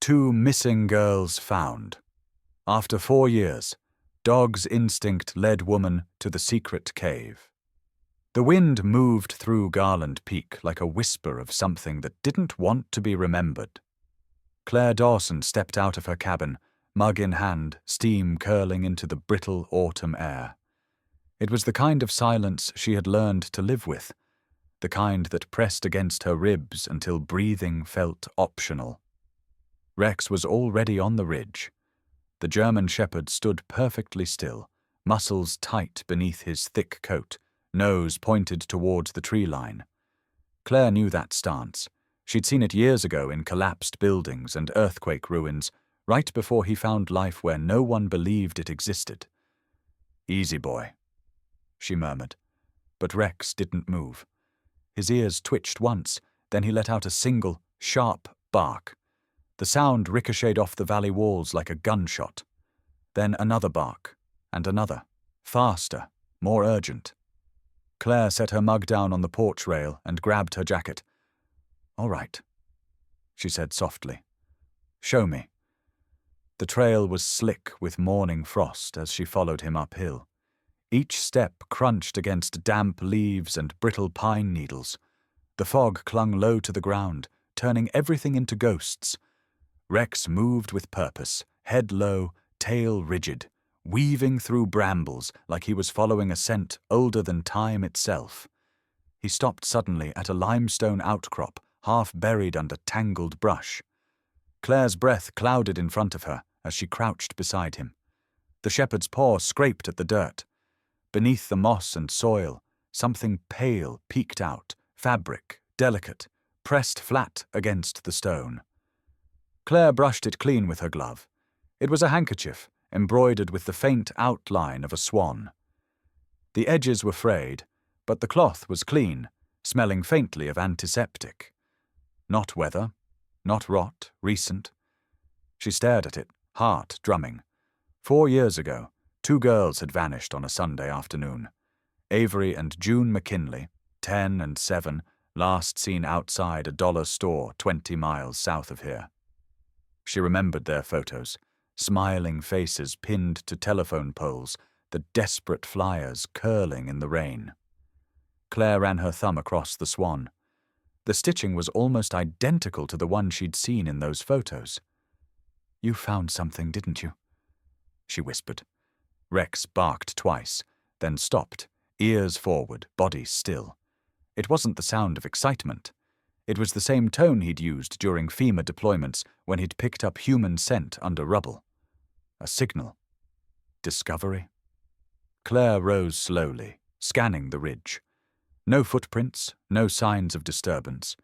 Two missing girls found. After 4 years, dog's instinct led woman to the secret cave. The wind moved through Garland Peak like a whisper of something that didn't want to be remembered. Claire Dawson stepped out of her cabin, mug in hand, steam curling into the brittle autumn air. It was the kind of silence she had learned to live with, the kind that pressed against her ribs until breathing felt optional. Rex was already on the ridge. The German shepherd stood perfectly still, muscles tight beneath his thick coat, nose pointed towards the tree line. Claire knew that stance. She'd seen it years ago in collapsed buildings and earthquake ruins, right before he found life where no one believed it existed. "Easy, boy," she murmured. But Rex didn't move. His ears twitched once, then he let out a single, sharp bark. The sound ricocheted off the valley walls like a gunshot. Then another bark, and another, faster, more urgent. Claire set her mug down on the porch rail and grabbed her jacket. "All right," she said softly. "Show me." The trail was slick with morning frost as she followed him uphill. Each step crunched against damp leaves and brittle pine needles. The fog clung low to the ground, turning everything into ghosts. Rex moved with purpose, head low, tail rigid, weaving through brambles like he was following a scent older than time itself. He stopped suddenly at a limestone outcrop, half buried under tangled brush. Claire's breath clouded in front of her as she crouched beside him. The shepherd's paw scraped at the dirt. Beneath the moss and soil, something pale peeked out, fabric, delicate, pressed flat against the stone. Claire brushed it clean with her glove. It was a handkerchief, embroidered with the faint outline of a swan. The edges were frayed, but the cloth was clean, smelling faintly of antiseptic. Not weather, not rot, recent. She stared at it, heart drumming. 4 years ago, 2 girls had vanished on a Sunday afternoon. Avery and June McKinley, 10 and 7, last seen outside a dollar store 20 miles south of here. She remembered their photos, smiling faces pinned to telephone poles, the desperate flyers curling in the rain. Claire ran her thumb across the swan. The stitching was almost identical to the one she'd seen in those photos. "You found something, didn't you?" she whispered. Rex barked twice, then stopped, ears forward, body still. It wasn't the sound of excitement. It was the same tone he'd used during FEMA deployments when he'd picked up human scent under rubble. A signal. Discovery. Claire rose slowly, scanning the ridge. No footprints, no signs of disturbance.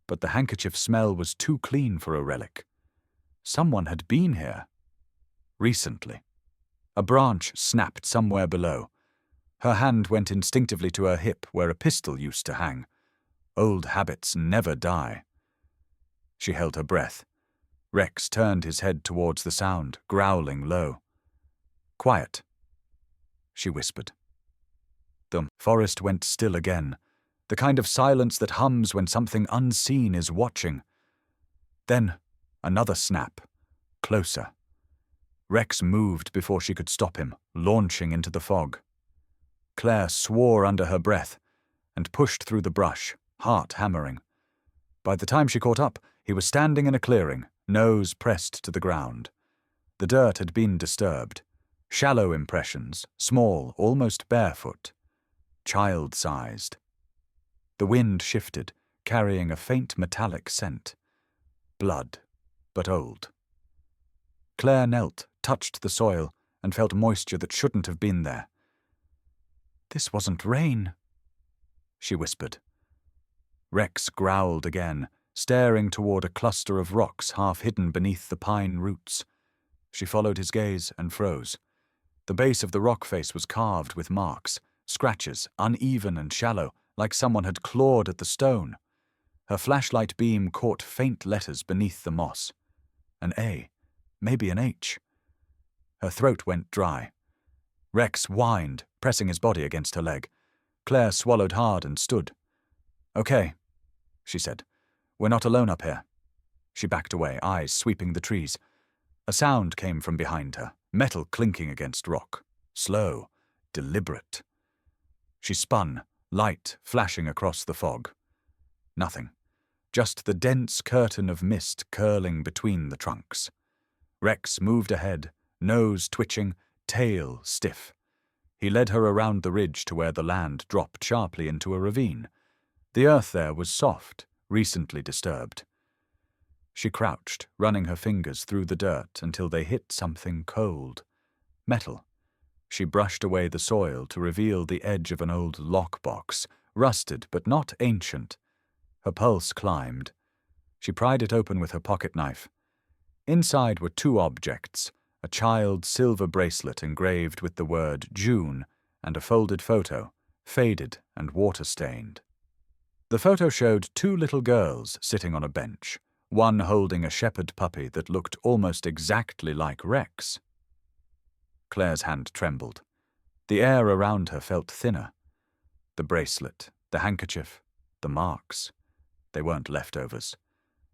But the handkerchief smell was too clean for a relic. Someone had been here. Recently. A branch snapped somewhere below. Her hand went instinctively to her hip where a pistol used to hang. Old habits never die. She held her breath. Rex turned his head towards the sound, growling low. "Quiet," she whispered. The forest went still again, the kind of silence that hums when something unseen is watching. Then, another snap, closer. Rex moved before she could stop him, launching into the fog. Claire swore under her breath and pushed through the brush, heart hammering. By the time she caught up, he was standing in a clearing, nose pressed to the ground. The dirt had been disturbed. Shallow impressions, small, almost barefoot. Child-sized. The wind shifted, carrying a faint metallic scent. Blood, but old. Claire knelt, touched the soil, and felt moisture that shouldn't have been there. "This wasn't rain," she whispered. Rex growled again, staring toward a cluster of rocks half hidden beneath the pine roots. She followed his gaze and froze. The base of the rock face was carved with marks, scratches, uneven and shallow, like someone had clawed at the stone. Her flashlight beam caught faint letters beneath the moss. An A, maybe an H. Her throat went dry. Rex whined, pressing his body against her leg. Claire swallowed hard and stood. "Okay," she said. "We're not alone up here." She backed away, eyes sweeping the trees. A sound came from behind her, metal clinking against rock. Slow, deliberate. She spun, light flashing across the fog. Nothing. Just the dense curtain of mist curling between the trunks. Rex moved ahead, nose twitching, tail stiff. He led her around the ridge to where the land dropped sharply into a ravine. The earth there was soft, recently disturbed. She crouched, running her fingers through the dirt until they hit something cold. Metal. She brushed away the soil to reveal the edge of an old lockbox, rusted but not ancient. Her pulse climbed. She pried it open with her pocket knife. Inside were two objects, a child's silver bracelet engraved with the word June and a folded photo, faded and water-stained. The photo showed two little girls sitting on a bench, one holding a shepherd puppy that looked almost exactly like Rex. Claire's hand trembled. The air around her felt thinner. The bracelet, the handkerchief, the marks. They weren't leftovers.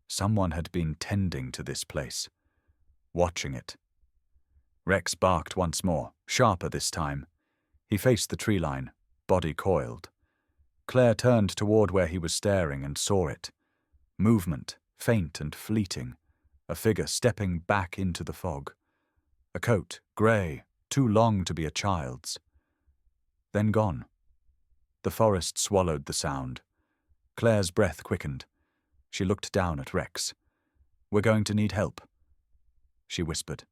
Someone had been tending to this place, watching it. Rex barked once more, sharper this time. He faced the tree line, body coiled. Claire turned toward where he was staring and saw it. Movement, faint and fleeting. A figure stepping back into the fog. A coat, grey, too long to be a child's. Then gone. The forest swallowed the sound. Claire's breath quickened. She looked down at Rex. "We're going to need help," she whispered.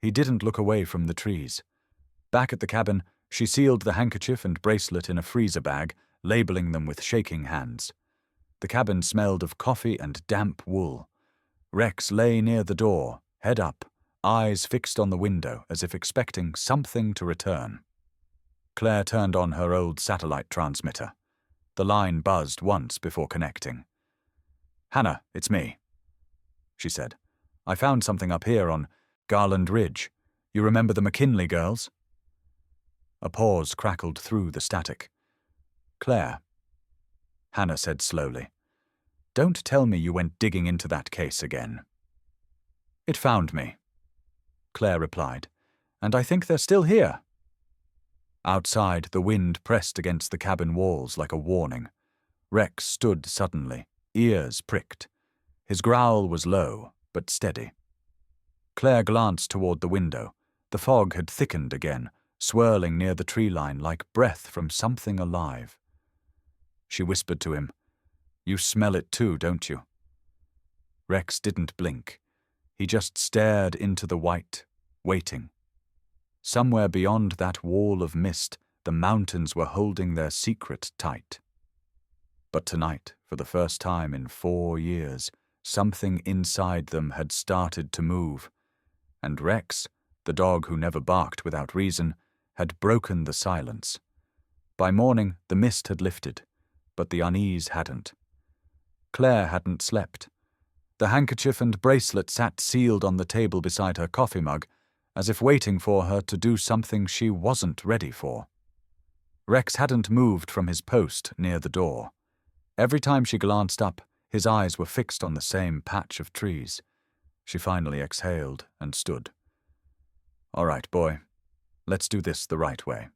He didn't look away from the trees. Back at the cabin, she sealed the handkerchief and bracelet in a freezer bag, labeling them with shaking hands. The cabin smelled of coffee and damp wool. Rex lay near the door, head up, eyes fixed on the window as if expecting something to return. Claire turned on her old satellite transmitter. The line buzzed once before connecting. "Hannah, it's me," she said. "I found something up here on Garland Ridge. You remember the McKinley girls?" A pause crackled through the static. "Claire," Hannah said slowly, "don't tell me you went digging into that case again." "It found me," Claire replied, "and I think they're still here." Outside, the wind pressed against the cabin walls like a warning. Rex stood suddenly, ears pricked. His growl was low, but steady. Claire glanced toward the window. The fog had thickened again, swirling near the tree line like breath from something alive. She whispered to him, "You smell it too, don't you?" Rex didn't blink. He just stared into the white, waiting. Somewhere beyond that wall of mist, the mountains were holding their secret tight. But tonight, for the first time in 4 years, something inside them had started to move. And Rex, the dog who never barked without reason, had broken the silence. By morning, the mist had lifted, but the unease hadn't. Claire hadn't slept. The handkerchief and bracelet sat sealed on the table beside her coffee mug, as if waiting for her to do something she wasn't ready for. Rex hadn't moved from his post near the door. Every time she glanced up, his eyes were fixed on the same patch of trees. She finally exhaled and stood. "All right, boy. Let's do this the right way."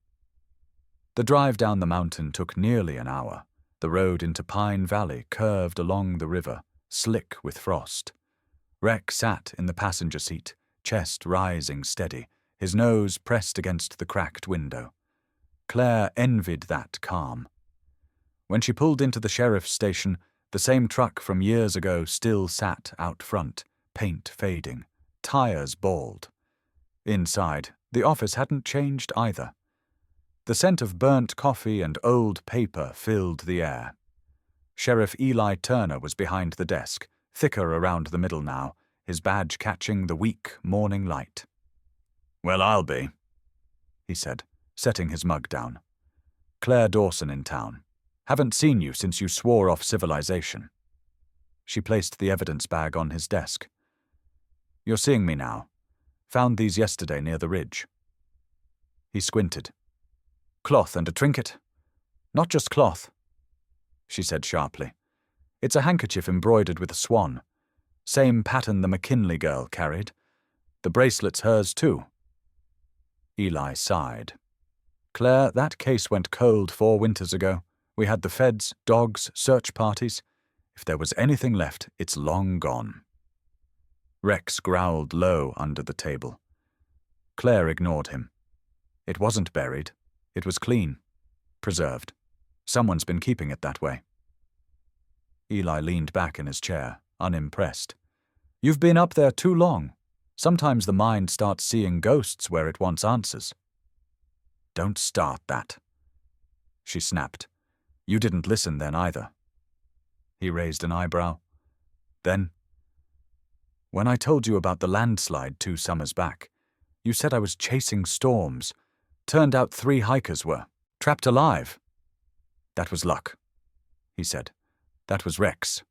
The drive down the mountain took nearly an hour. The road into Pine Valley curved along the river, slick with frost. Rex sat in the passenger seat, chest rising steady, his nose pressed against the cracked window. Claire envied that calm. When she pulled into the sheriff's station, the same truck from years ago still sat out front, paint fading, tires bald. Inside, the office hadn't changed either. The scent of burnt coffee and old paper filled the air. Sheriff Eli Turner was behind the desk, thicker around the middle now, his badge catching the weak morning light. "Well, I'll be," he said, setting his mug down. "Claire Dawson in town. Haven't seen you since you swore off civilization." She placed the evidence bag on his desk. "You're seeing me now. Found these yesterday near the ridge." He squinted. "Cloth and a trinket?" "Not just cloth," she said sharply. "It's a handkerchief embroidered with a swan. Same pattern the McKinley girl carried. The bracelet's hers too. Eli sighed. Claire, that case went cold 4 winters ago. We had the feds, dogs, search parties. If there was anything left, it's long gone. Rex growled low under the table. Claire ignored him. It wasn't buried. It was clean. Preserved. Someone's been keeping it that way. Eli leaned back in his chair, unimpressed. You've been up there too long. Sometimes the mind starts seeing ghosts where it wants answers. Don't start that. She snapped. You didn't listen then either. He raised an eyebrow. Then, when I told you about the landslide 2 summers back, you said I was chasing storms. Turned out 3 hikers were trapped alive. That was luck, he said. That was Rex.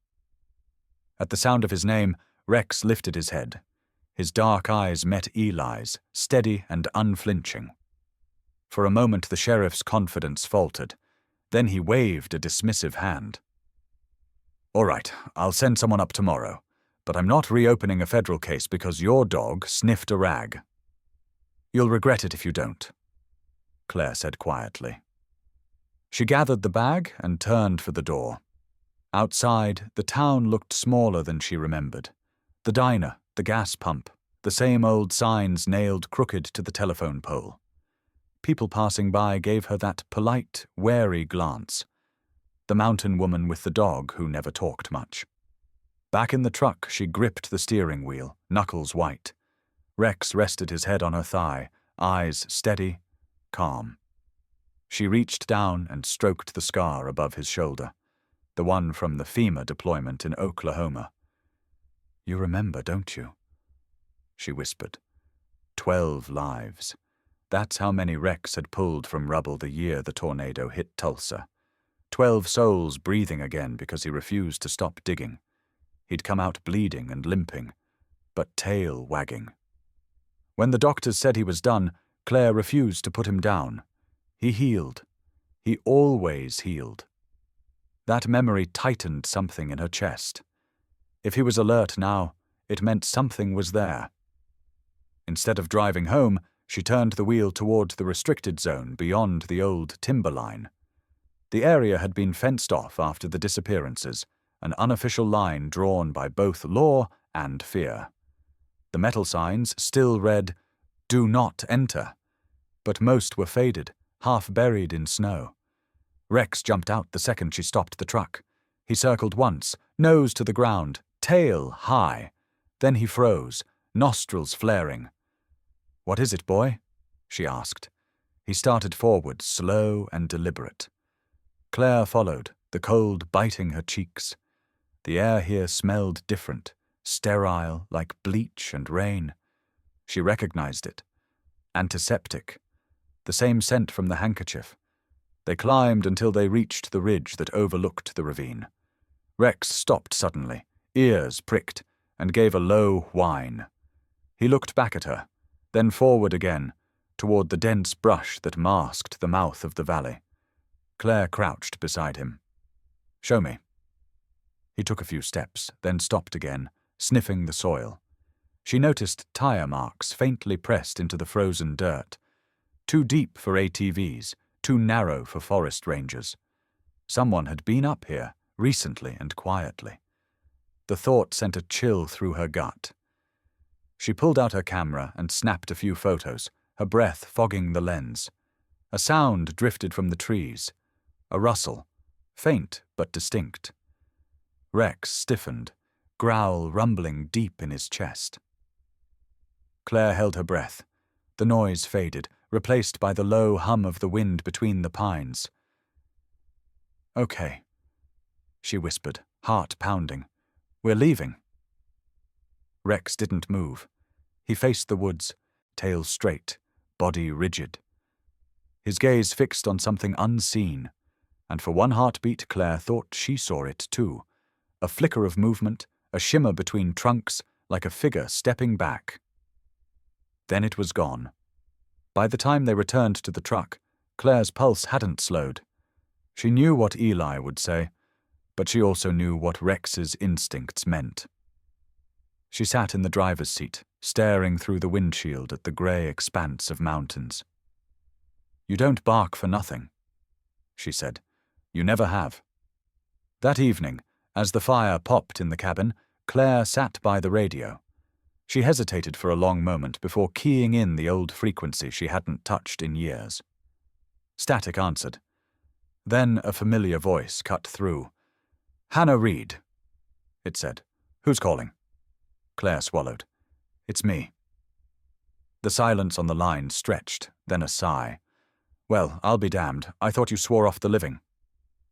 At the sound of his name, Rex lifted his head. His dark eyes met Eli's, steady and unflinching. For a moment the sheriff's confidence faltered. Then he waved a dismissive hand. All right, I'll send someone up tomorrow, but I'm not reopening a federal case because your dog sniffed a rag. You'll regret it if you don't, Claire said quietly. She gathered the bag and turned for the door. Outside, the town looked smaller than she remembered. The diner, the gas pump, the same old signs nailed crooked to the telephone pole. People passing by gave her that polite, wary glance. The mountain woman with the dog who never talked much. Back in the truck, she gripped the steering wheel, knuckles white. Rex rested his head on her thigh, eyes steady, calm. She reached down and stroked the scar above his shoulder, the one from the FEMA deployment in Oklahoma. You remember, don't you? She whispered. 12 lives. That's how many Rex had pulled from rubble the year the tornado hit Tulsa. 12 souls breathing again because he refused to stop digging. He'd come out bleeding and limping, but tail wagging. When the doctors said he was done, Claire refused to put him down. He healed. He always healed. That memory tightened something in her chest. If he was alert now, it meant something was there. Instead of driving home, she turned the wheel toward the restricted zone beyond the old timber line. The area had been fenced off after the disappearances, an unofficial line drawn by both law and fear. The metal signs still read, "Do not enter," but most were faded, half buried in snow. Rex jumped out the second she stopped the truck. He circled once, nose to the ground, tail high. Then he froze, nostrils flaring. "What is it, boy?" she asked. He started forward, slow and deliberate. Claire followed, the cold biting her cheeks. The air here smelled different, sterile, like bleach and rain. She recognized it. Antiseptic. The same scent from the handkerchief. They climbed until they reached the ridge that overlooked the ravine. Rex stopped suddenly, ears pricked, and gave a low whine. He looked back at her, then forward again, toward the dense brush that masked the mouth of the valley. Claire crouched beside him. "Show me." He took a few steps, then stopped again, sniffing the soil. She noticed tire marks faintly pressed into the frozen dirt. Too deep for ATVs, too narrow for forest rangers. Someone had been up here, recently and quietly. The thought sent a chill through her gut. She pulled out her camera and snapped a few photos, her breath fogging the lens. A sound drifted from the trees. A rustle, faint but distinct. Rex stiffened, growl rumbling deep in his chest. Claire held her breath. The noise faded, replaced by the low hum of the wind between the pines. "Okay," she whispered, heart pounding. "We're leaving." Rex didn't move. He faced the woods, tail straight, body rigid. His gaze fixed on something unseen, and for one heartbeat Claire thought she saw it too. A flicker of movement, a shimmer between trunks, like a figure stepping back. Then it was gone. By the time they returned to the truck, Claire's pulse hadn't slowed. She knew what Eli would say, but she also knew what Rex's instincts meant. She sat in the driver's seat, staring through the windshield at the grey expanse of mountains. "You don't bark for nothing," she said. "You never have." That evening, as the fire popped in the cabin, Claire sat by the radio. She hesitated for a long moment before keying in the old frequency she hadn't touched in years. Static answered. Then a familiar voice cut through. "Hannah Reed," it said. "Who's calling?" Claire swallowed. "It's me." The silence on the line stretched, then a sigh. "Well, I'll be damned. I thought you swore off the living."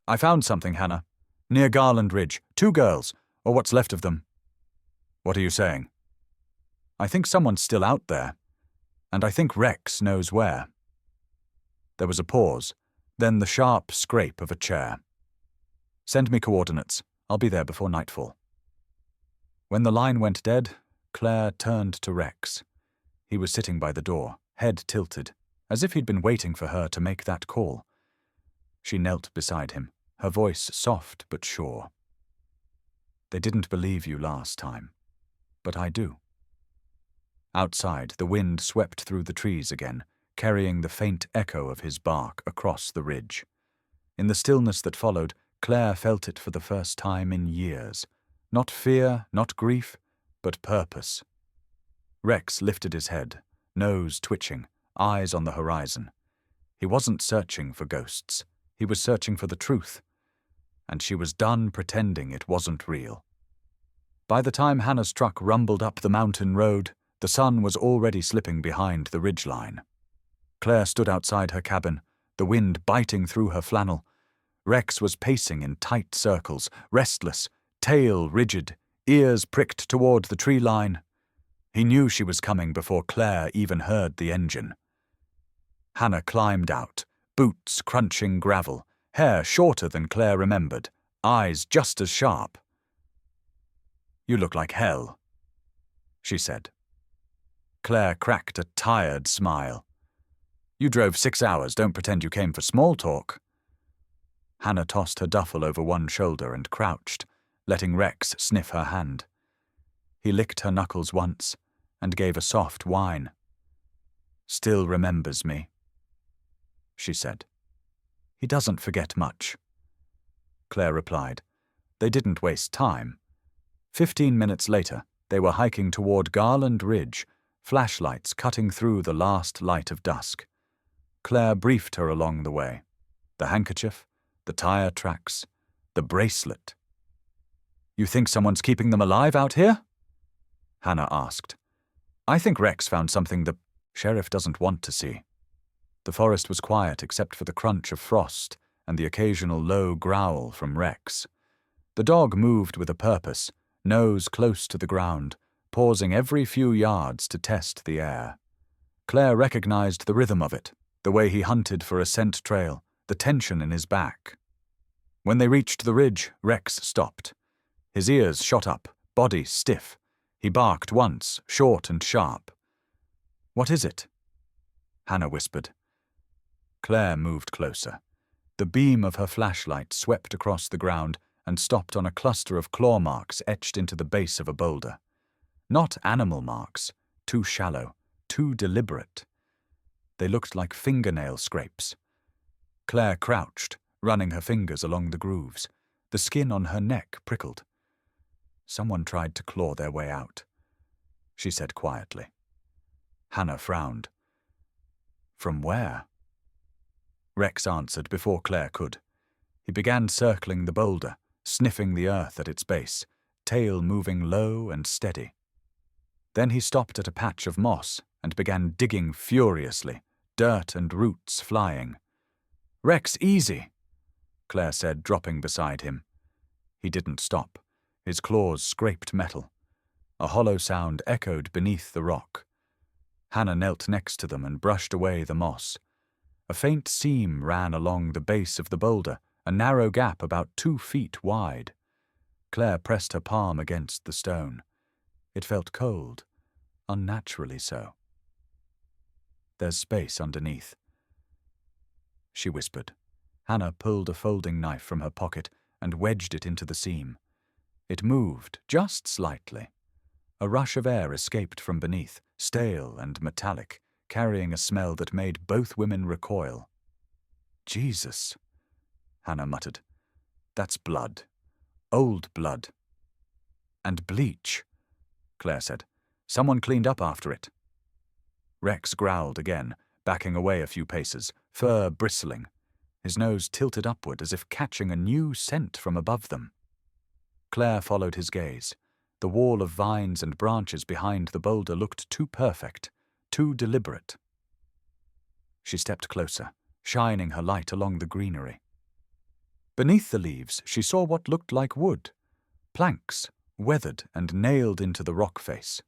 "I found something, Hannah. Near Garland Ridge. 2 girls, or what's left of them." "What are you saying?" "I think someone's still out there. And I think Rex knows where." There was a pause, then the sharp scrape of a chair. "Send me coordinates. I'll be there before nightfall." When the line went dead, Claire turned to Rex. He was sitting by the door, head tilted, as if he'd been waiting for her to make that call. She knelt beside him, her voice soft but sure. "They didn't believe you last time, but I do." Outside, the wind swept through the trees again, carrying the faint echo of his bark across the ridge. In the stillness that followed, Claire felt it for the first time in years. Not fear, not grief, but purpose. Rex lifted his head, nose twitching, eyes on the horizon. He wasn't searching for ghosts. He was searching for the truth. And she was done pretending it wasn't real. By the time Hannah's truck rumbled up the mountain road, the sun was already slipping behind the ridgeline. Claire stood outside her cabin, the wind biting through her flannel. Rex was pacing in tight circles, restless, tail rigid, ears pricked toward the tree line. He knew she was coming before Claire even heard the engine. Hannah climbed out, boots crunching gravel, hair shorter than Claire remembered, eyes just as sharp. "You look like hell," she said. Claire cracked a tired smile. "You drove 6 hours, don't pretend you came for small talk." Hannah tossed her duffel over one shoulder and crouched, letting Rex sniff her hand. He licked her knuckles once and gave a soft whine. "Still remembers me," she said. "He doesn't forget much," Claire replied. They didn't waste time. 15 minutes later, they were hiking toward Garland Ridge, flashlights cutting through the last light of dusk. Claire briefed her along the way. The handkerchief, the tire tracks, the bracelet. "You think someone's keeping them alive out here?" Hannah asked. "I think Rex found something the sheriff doesn't want to see." The forest was quiet except for the crunch of frost and the occasional low growl from Rex. The dog moved with a purpose, nose close to the ground, pausing every few yards to test the air. Claire recognized the rhythm of it, the way he hunted for a scent trail, the tension in his back. When they reached the ridge, Rex stopped. His ears shot up, body stiff. He barked once, short and sharp. "What is it?" Hannah whispered. Claire moved closer. The beam of her flashlight swept across the ground and stopped on a cluster of claw marks etched into the base of a boulder. Not animal marks, too shallow, too deliberate. They looked like fingernail scrapes. Claire crouched, running her fingers along the grooves. The skin on her neck prickled. "Someone tried to claw their way out," she said quietly. Hannah frowned. "From where?" Rex answered before Claire could. He began circling the boulder, sniffing the earth at its base, tail moving low and steady. Then he stopped at a patch of moss and began digging furiously, dirt and roots flying. "Rex, easy," Claire said, dropping beside him. He didn't stop. His claws scraped metal. A hollow sound echoed beneath the rock. Hannah knelt next to them and brushed away the moss. A faint seam ran along the base of the boulder, a narrow gap about 2 feet wide. Claire pressed her palm against the stone. It felt cold, unnaturally so. "There's space underneath," she whispered. Hannah pulled a folding knife from her pocket and wedged it into the seam. It moved, just slightly. A rush of air escaped from beneath, stale and metallic, carrying a smell that made both women recoil. "Jesus," Hannah muttered. "That's blood. Old blood." "And bleach," Claire said. "Someone cleaned up after it." Rex growled again, backing away a few paces, fur bristling, his nose tilted upward as if catching a new scent from above them. Claire followed his gaze. The wall of vines and branches behind the boulder looked too perfect, too deliberate. She stepped closer, shining her light along the greenery. Beneath the leaves, she saw what looked like wood, planks, weathered and nailed into the rock face.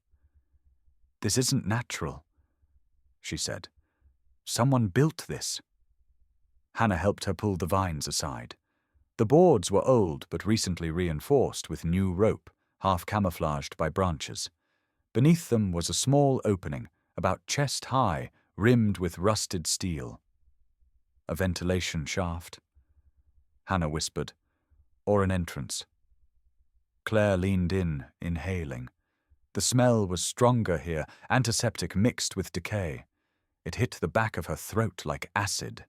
"This isn't natural," she said. "Someone built this." Hannah helped her pull the vines aside. The boards were old but recently reinforced with new rope, half camouflaged by branches. Beneath them was a small opening, about chest high, rimmed with rusted steel. "A ventilation shaft," Hannah whispered, "or an entrance." Claire leaned in, inhaling. The smell was stronger here, antiseptic mixed with decay. It hit the back of her throat like acid.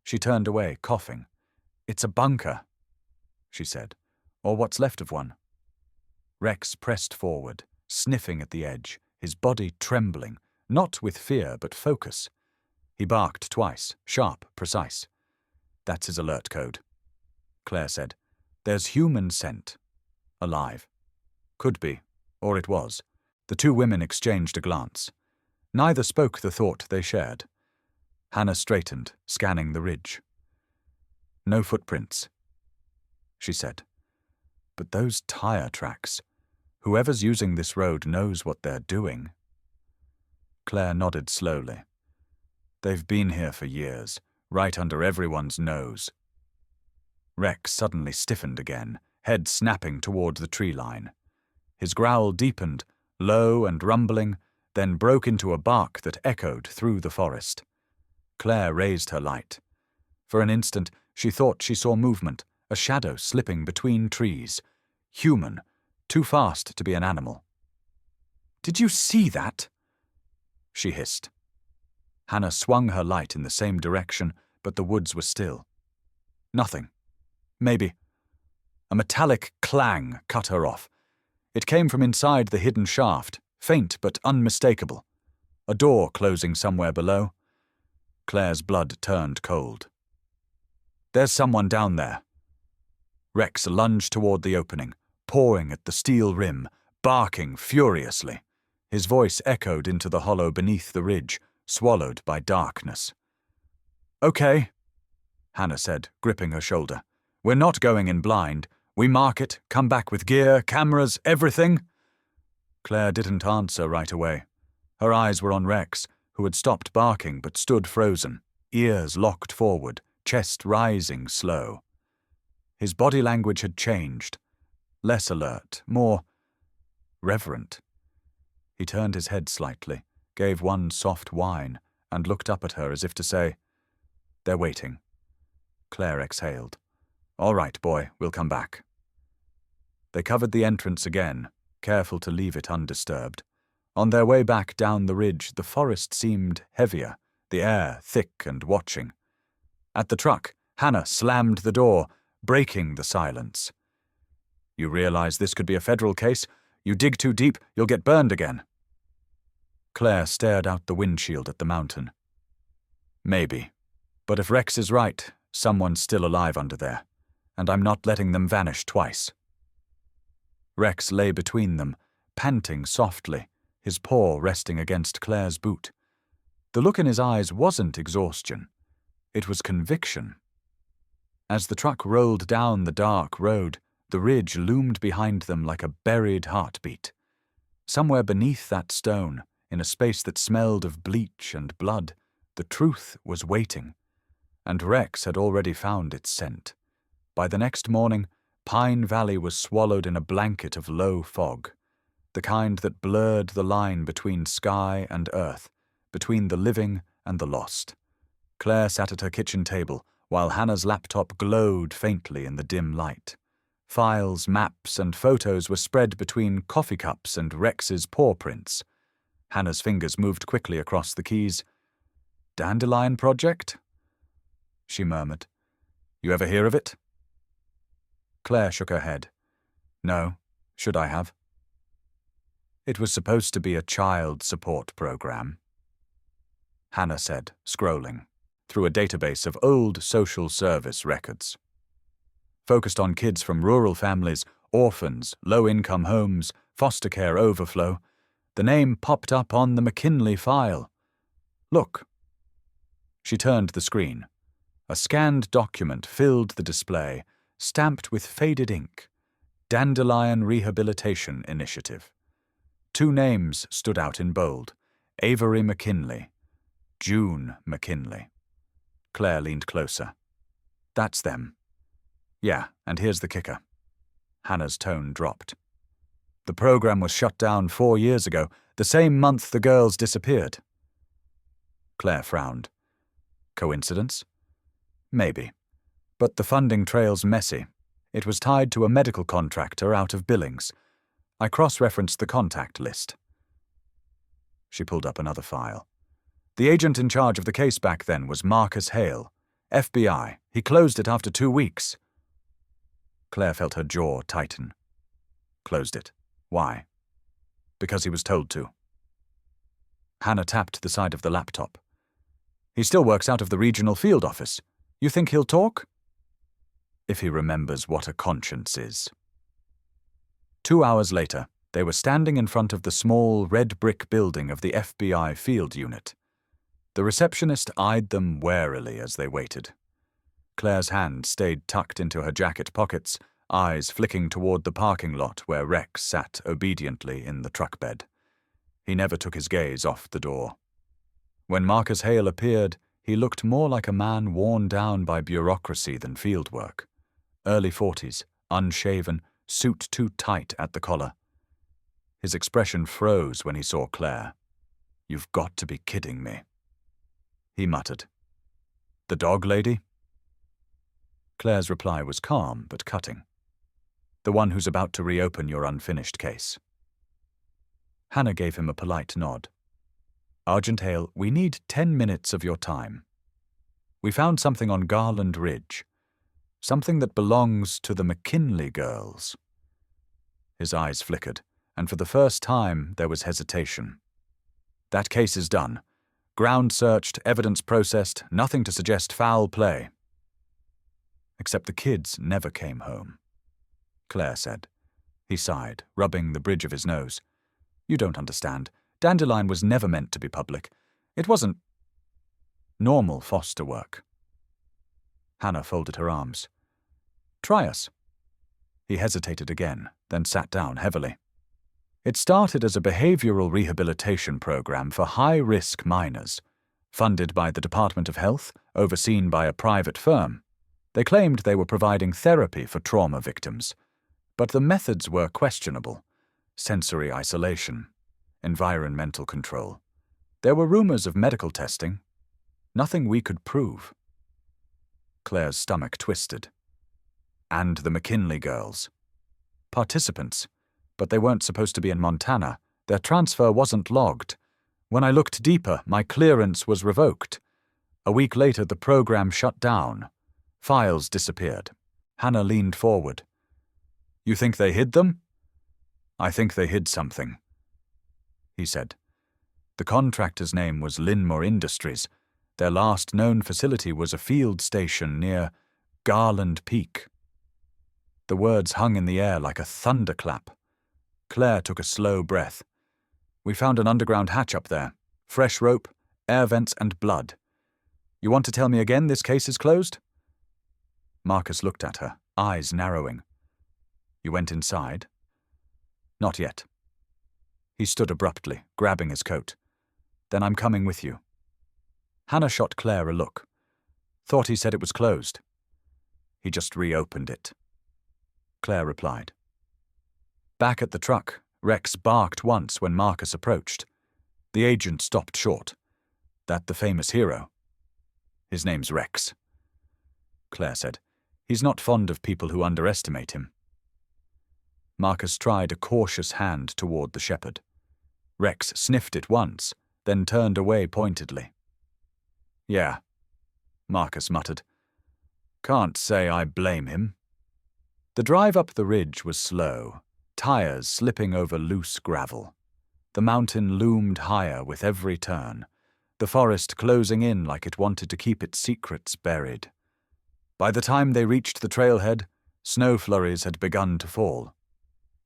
She turned away, coughing. "It's a bunker," she said, "or what's left of one." Rex pressed forward, sniffing at the edge, his body trembling, not with fear but focus. He barked twice, sharp, precise. "That's his alert code," Claire said. "There's human scent. Alive. Could be, or it was." The two women exchanged a glance. Neither spoke the thought they shared. Hannah straightened, scanning the ridge. "No footprints," she said. "But those tire tracks. Whoever's using this road knows what they're doing." Claire nodded slowly. "They've been here for years, right under everyone's nose." Rex suddenly stiffened again, head snapping toward the tree line. His growl deepened, low and rumbling, then broke into a bark that echoed through the forest. Claire raised her light. For an instant, she thought she saw movement, a shadow slipping between trees. Human, too fast to be an animal. "Did you see that?" she hissed. Hannah swung her light in the same direction, but the woods were still. Nothing. Maybe. A metallic clang cut her off. It came from inside the hidden shaft, faint but unmistakable. A door closing somewhere below. Claire's blood turned cold. "There's someone down there." Rex lunged toward the opening, pawing at the steel rim, barking furiously. His voice echoed into the hollow beneath the ridge, swallowed by darkness. "Okay," Hannah said, gripping her shoulder. "We're not going in blind. We mark it, come back with gear, cameras, everything." Claire didn't answer right away. Her eyes were on Rex, who had stopped barking but stood frozen, ears locked forward, chest rising slow. His body language had changed. Less alert, more reverent. He turned his head slightly, gave one soft whine, and looked up at her as if to say, "They're waiting." Claire exhaled. "All right, boy, we'll come back." They covered the entrance again, careful to leave it undisturbed. On their way back down the ridge, the forest seemed heavier, the air thick and watching. At the truck, Hannah slammed the door, breaking the silence. "You realize this could be a federal case? You dig too deep, you'll get burned again." Claire stared out the windshield at the mountain. "Maybe. But if Rex is right, someone's still alive under there, and I'm not letting them vanish twice." Rex lay between them, panting softly, his paw resting against Claire's boot. The look in his eyes wasn't exhaustion. It was conviction. As the truck rolled down the dark road, the ridge loomed behind them like a buried heartbeat. Somewhere beneath that stone, in a space that smelled of bleach and blood, the truth was waiting. And Rex had already found its scent. By the next morning, Pine Valley was swallowed in a blanket of low fog, the kind that blurred the line between sky and earth, between the living and the lost. Claire sat at her kitchen table, while Hannah's laptop glowed faintly in the dim light. Files, maps, and photos were spread between coffee cups and Rex's paw prints. Hannah's fingers moved quickly across the keys. "Dandelion Project?" she murmured. "You ever hear of it?" Claire shook her head. "No. Should I have?" "It was supposed to be a child support program," Hannah said, scrolling through a database of old social service records. Focused on kids from rural families, orphans, low-income homes, foster care overflow, the name popped up on the McKinley file. "Look." She turned the screen. A scanned document filled the display, stamped with faded ink. Dandelion Rehabilitation Initiative. 2 names stood out in bold. Avery McKinley. June McKinley. Claire leaned closer. "That's them." "Yeah, and here's the kicker." Hannah's tone dropped. "The program was shut down 4 years ago, the same month the girls disappeared." Claire frowned. Coincidence? Maybe. But the funding trail's messy. It was tied to a medical contractor out of Billings. I cross-referenced the contact list. She pulled up another file. The agent in charge of the case back then was Marcus Hale, FBI. He closed it after 2 weeks. Claire felt her jaw tighten. Closed it. Why? Because he was told to. Hannah tapped the side of the laptop. "He still works out of the regional field office. You think he'll talk?" "If he remembers what a conscience is." 2 hours later, they were standing in front of the small red brick building of the FBI field unit. The receptionist eyed them warily as they waited. Claire's hand stayed tucked into her jacket pockets, eyes flicking toward the parking lot where Rex sat obediently in the truck bed. He never took his gaze off the door. When Marcus Hale appeared, he looked more like a man worn down by bureaucracy than fieldwork. Early 40s, unshaven, suit too tight at the collar. His expression froze when he saw Claire. "You've got to be kidding me," he muttered. "The dog lady?" Claire's reply was calm but cutting. "The one who's about to reopen your unfinished case." Hannah gave him a polite nod. "Sergeant Hale, we need 10 minutes of your time. We found something on Garland Ridge. Something that belongs to the McKinley girls." His eyes flickered, and for the first time there was hesitation. "That case is done. Ground searched, evidence processed, nothing to suggest foul play." "Except the kids never came home," Claire said. He sighed, rubbing the bridge of his nose. "You don't understand. Dandelion was never meant to be public. It wasn't normal foster work." Hannah folded her arms. "Try us." He hesitated again, then sat down heavily. "It started as a behavioral rehabilitation program for high-risk minors, funded by the Department of Health, overseen by a private firm. They claimed they were providing therapy for trauma victims, but the methods were questionable. Sensory isolation, environmental control. There were rumors of medical testing. Nothing we could prove." Claire's stomach twisted. "And the McKinley girls. Participants, but they weren't supposed to be in Montana. Their transfer wasn't logged. When I looked deeper, my clearance was revoked. A week later, the program shut down. Files disappeared." Hannah leaned forward. "You think they hid them?" "I think they hid something," he said. "The contractor's name was Linmore Industries. Their last known facility was a field station near Garland Peak." The words hung in the air like a thunderclap. Claire took a slow breath. "We found an underground hatch up there. Fresh rope, air vents, and blood. You want to tell me again this case is closed?" Marcus looked at her, eyes narrowing. "You went inside?" "Not yet." He stood abruptly, grabbing his coat. "Then I'm coming with you." Hannah shot Claire a look. "Thought he said it was closed." "He just reopened it," Claire replied. Back at the truck, Rex barked once when Marcus approached. The agent stopped short. "That the famous hero?" "His name's Rex," Claire said. "He's not fond of people who underestimate him." Marcus tried a cautious hand toward the shepherd. Rex sniffed it once, then turned away pointedly. "Yeah," Marcus muttered. "Can't say I blame him." The drive up the ridge was slow, tires slipping over loose gravel. The mountain loomed higher with every turn, the forest closing in like it wanted to keep its secrets buried. By the time they reached the trailhead, snow flurries had begun to fall.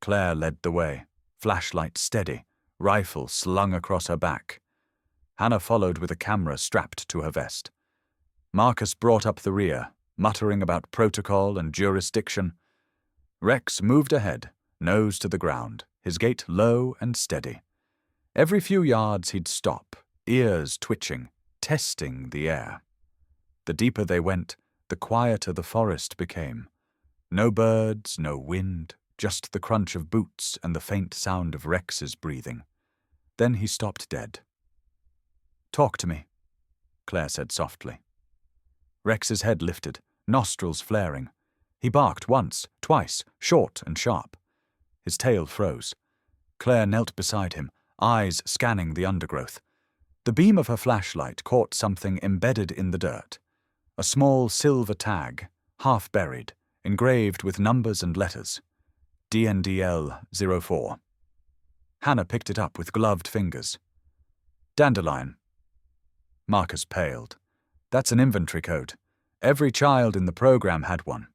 Claire led the way, flashlight steady, rifle slung across her back. Hannah followed with a camera strapped to her vest. Marcus brought up the rear, muttering about protocol and jurisdiction. Rex moved ahead, nose to the ground, his gait low and steady. Every few yards he'd stop, ears twitching, testing the air. The deeper they went, the quieter the forest became. No birds, no wind, just the crunch of boots and the faint sound of Rex's breathing. Then he stopped dead. "Talk to me," Claire said softly. Rex's head lifted, nostrils flaring. He barked once, twice, short and sharp. His tail froze. Claire knelt beside him, eyes scanning the undergrowth. The beam of her flashlight caught something embedded in the dirt. A small silver tag, half buried, engraved with numbers and letters. DNDL 04. Hannah picked it up with gloved fingers. "Dandelion." Marcus paled. "That's an inventory code. Every child in the program had one."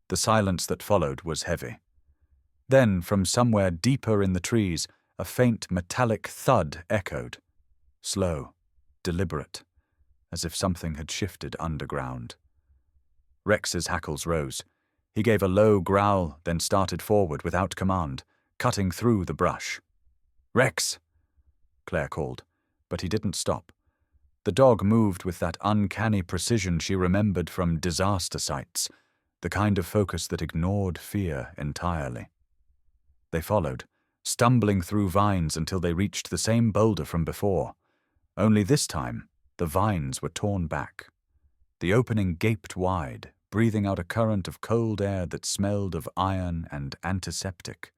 The silence that followed was heavy. Then, from somewhere deeper in the trees, a faint metallic thud echoed. Slow, deliberate, as if something had shifted underground. Rex's hackles rose. He gave a low growl, then started forward without command, cutting through the brush. "Rex!" Claire called, but he didn't stop. The dog moved with that uncanny precision she remembered from disaster sites, the kind of focus that ignored fear entirely. They followed, stumbling through vines until they reached the same boulder from before. Only this time, the vines were torn back. The opening gaped wide, breathing out a current of cold air that smelled of iron and antiseptic.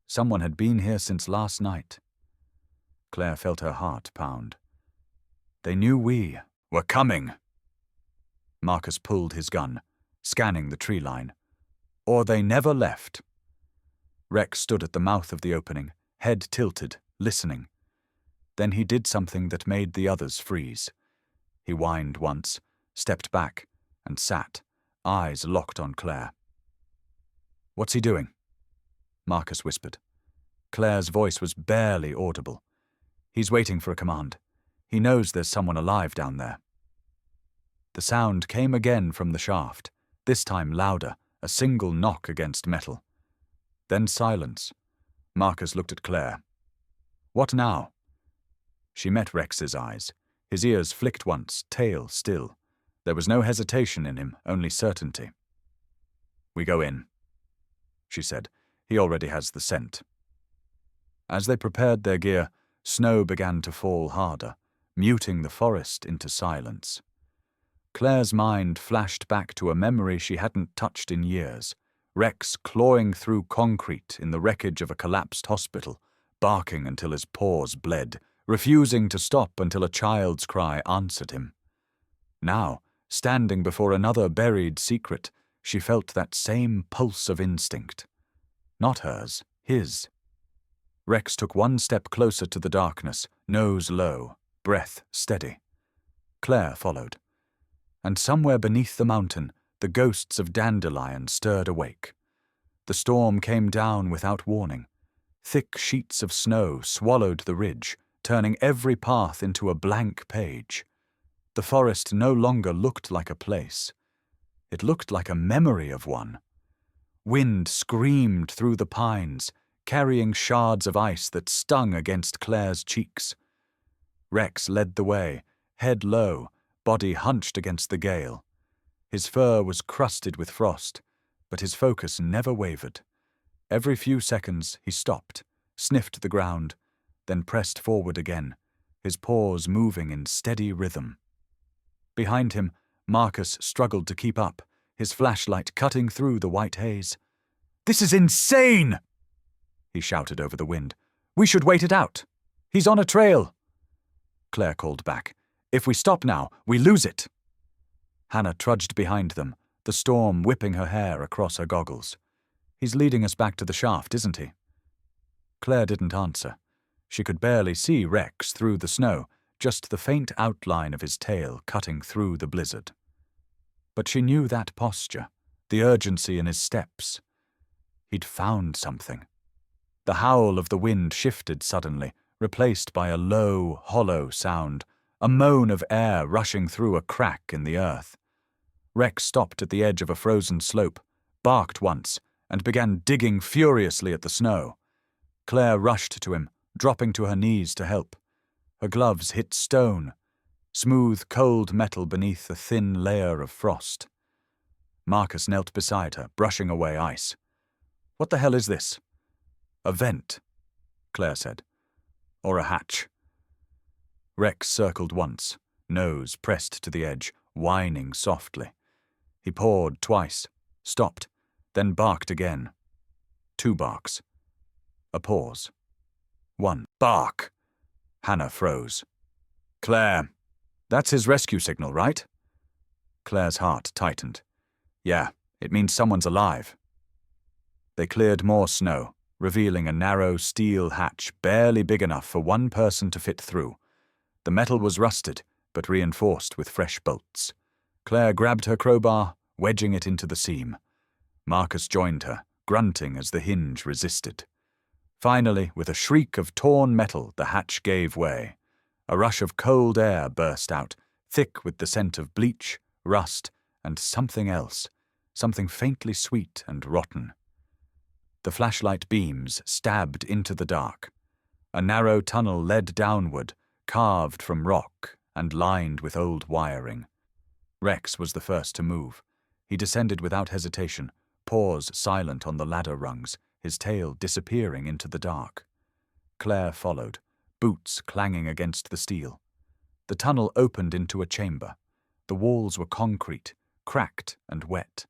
Someone had been here since last night. Claire felt her heart pound. They knew we were coming. Marcus pulled his gun, scanning the tree line. Or they never left. Rex stood at the mouth of the opening, head tilted, listening. Then he did something that made the others freeze. He whined once, stepped back, and sat, eyes locked on Claire. "What's he doing?" Marcus whispered. Claire's voice was barely audible. "He's waiting for a command. He knows there's someone alive down there." The sound came again from the shaft, this time louder, a single knock against metal. Then silence. Marcus looked at Claire. "What now?" She met Rex's eyes. His ears flicked once, tail still. There was no hesitation in him, only certainty. "We go in," she said. "He already has the scent." As they prepared their gear, snow began to fall harder, muting the forest into silence. Claire's mind flashed back to a memory she hadn't touched in years. Rex clawing through concrete in the wreckage of a collapsed hospital, barking until his paws bled, refusing to stop until a child's cry answered him. Now, standing before another buried secret, she felt that same pulse of instinct. Not hers, his. Rex took one step closer to the darkness, nose low, breath steady. Claire followed. And somewhere beneath the mountain, the ghosts of Dandelion stirred awake. The storm came down without warning. Thick sheets of snow swallowed the ridge, turning every path into a blank page. The forest no longer looked like a place. It looked like a memory of one. Wind screamed through the pines, carrying shards of ice that stung against Claire's cheeks. Rex led the way, head low, body hunched against the gale. His fur was crusted with frost, but his focus never wavered. Every few seconds he stopped, sniffed the ground, then pressed forward again, his paws moving in steady rhythm. Behind him, Marcus struggled to keep up, his flashlight cutting through the white haze. This is insane! He shouted over the wind. We should wait it out. He's on a trail. Claire called back. If we stop now, we lose it. Hannah trudged behind them, the storm whipping her hair across her goggles. He's leading us back to the shaft, isn't he? Claire didn't answer. She could barely see Rex through the snow, just the faint outline of his tail cutting through the blizzard. But she knew that posture, the urgency in his steps. He'd found something. The howl of the wind shifted suddenly, replaced by a low, hollow sound, a moan of air rushing through a crack in the earth. Rex stopped at the edge of a frozen slope, barked once, and began digging furiously at the snow. Claire rushed to him, dropping to her knees to help. Her gloves hit stone, smooth, cold metal beneath a thin layer of frost. Marcus knelt beside her, brushing away ice. What the hell is this? A vent, Claire said. Or a hatch. Rex circled once, nose pressed to the edge, whining softly. He pawed twice, stopped, then barked again. 2 barks. A pause. 1 bark. Hannah froze. Claire, that's his rescue signal, right? Claire's heart tightened. Yeah, it means someone's alive. They cleared more snow, revealing a narrow steel hatch barely big enough for one person to fit through. The metal was rusted, but reinforced with fresh bolts. Claire grabbed her crowbar, wedging it into the seam. Marcus joined her, grunting as the hinge resisted. Finally, with a shriek of torn metal, the hatch gave way. A rush of cold air burst out, thick with the scent of bleach, rust, and something else, something faintly sweet and rotten. The flashlight beams stabbed into the dark. A narrow tunnel led downward, carved from rock and lined with old wiring. Rex was the first to move. He descended without hesitation, paws silent on the ladder rungs, his tail disappearing into the dark. Claire followed, boots clanging against the steel. The tunnel opened into a chamber. The walls were concrete, cracked and wet.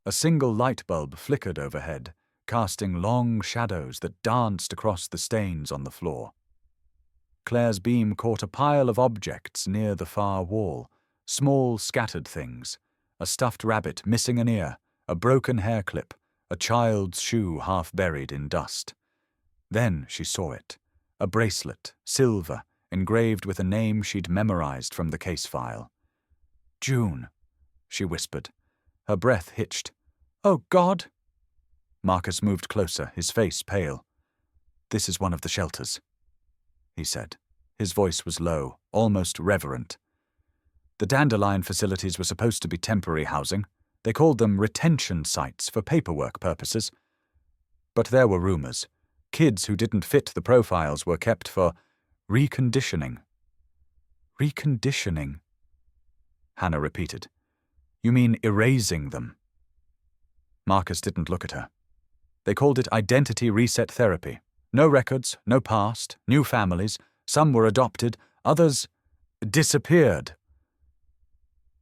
A single light bulb flickered overhead, casting long shadows that danced across the stains on the floor. Claire's beam caught a pile of objects near the far wall, small scattered things, a stuffed rabbit missing an ear, a broken hair clip, a child's shoe half buried in dust. Then she saw it, a bracelet, silver, engraved with a name she'd memorized from the case file. June, she whispered. Her breath hitched. Oh, God! Marcus moved closer, his face pale. This is one of the shelters, he said. His voice was low, almost reverent. The dandelion facilities were supposed to be temporary housing. They called them retention sites for paperwork purposes. But there were rumors. Kids who didn't fit the profiles were kept for reconditioning. Reconditioning, Hannah repeated. You mean erasing them? Marcus didn't look at her. They called it identity reset therapy. No records, no past, new families. Some were adopted, others disappeared.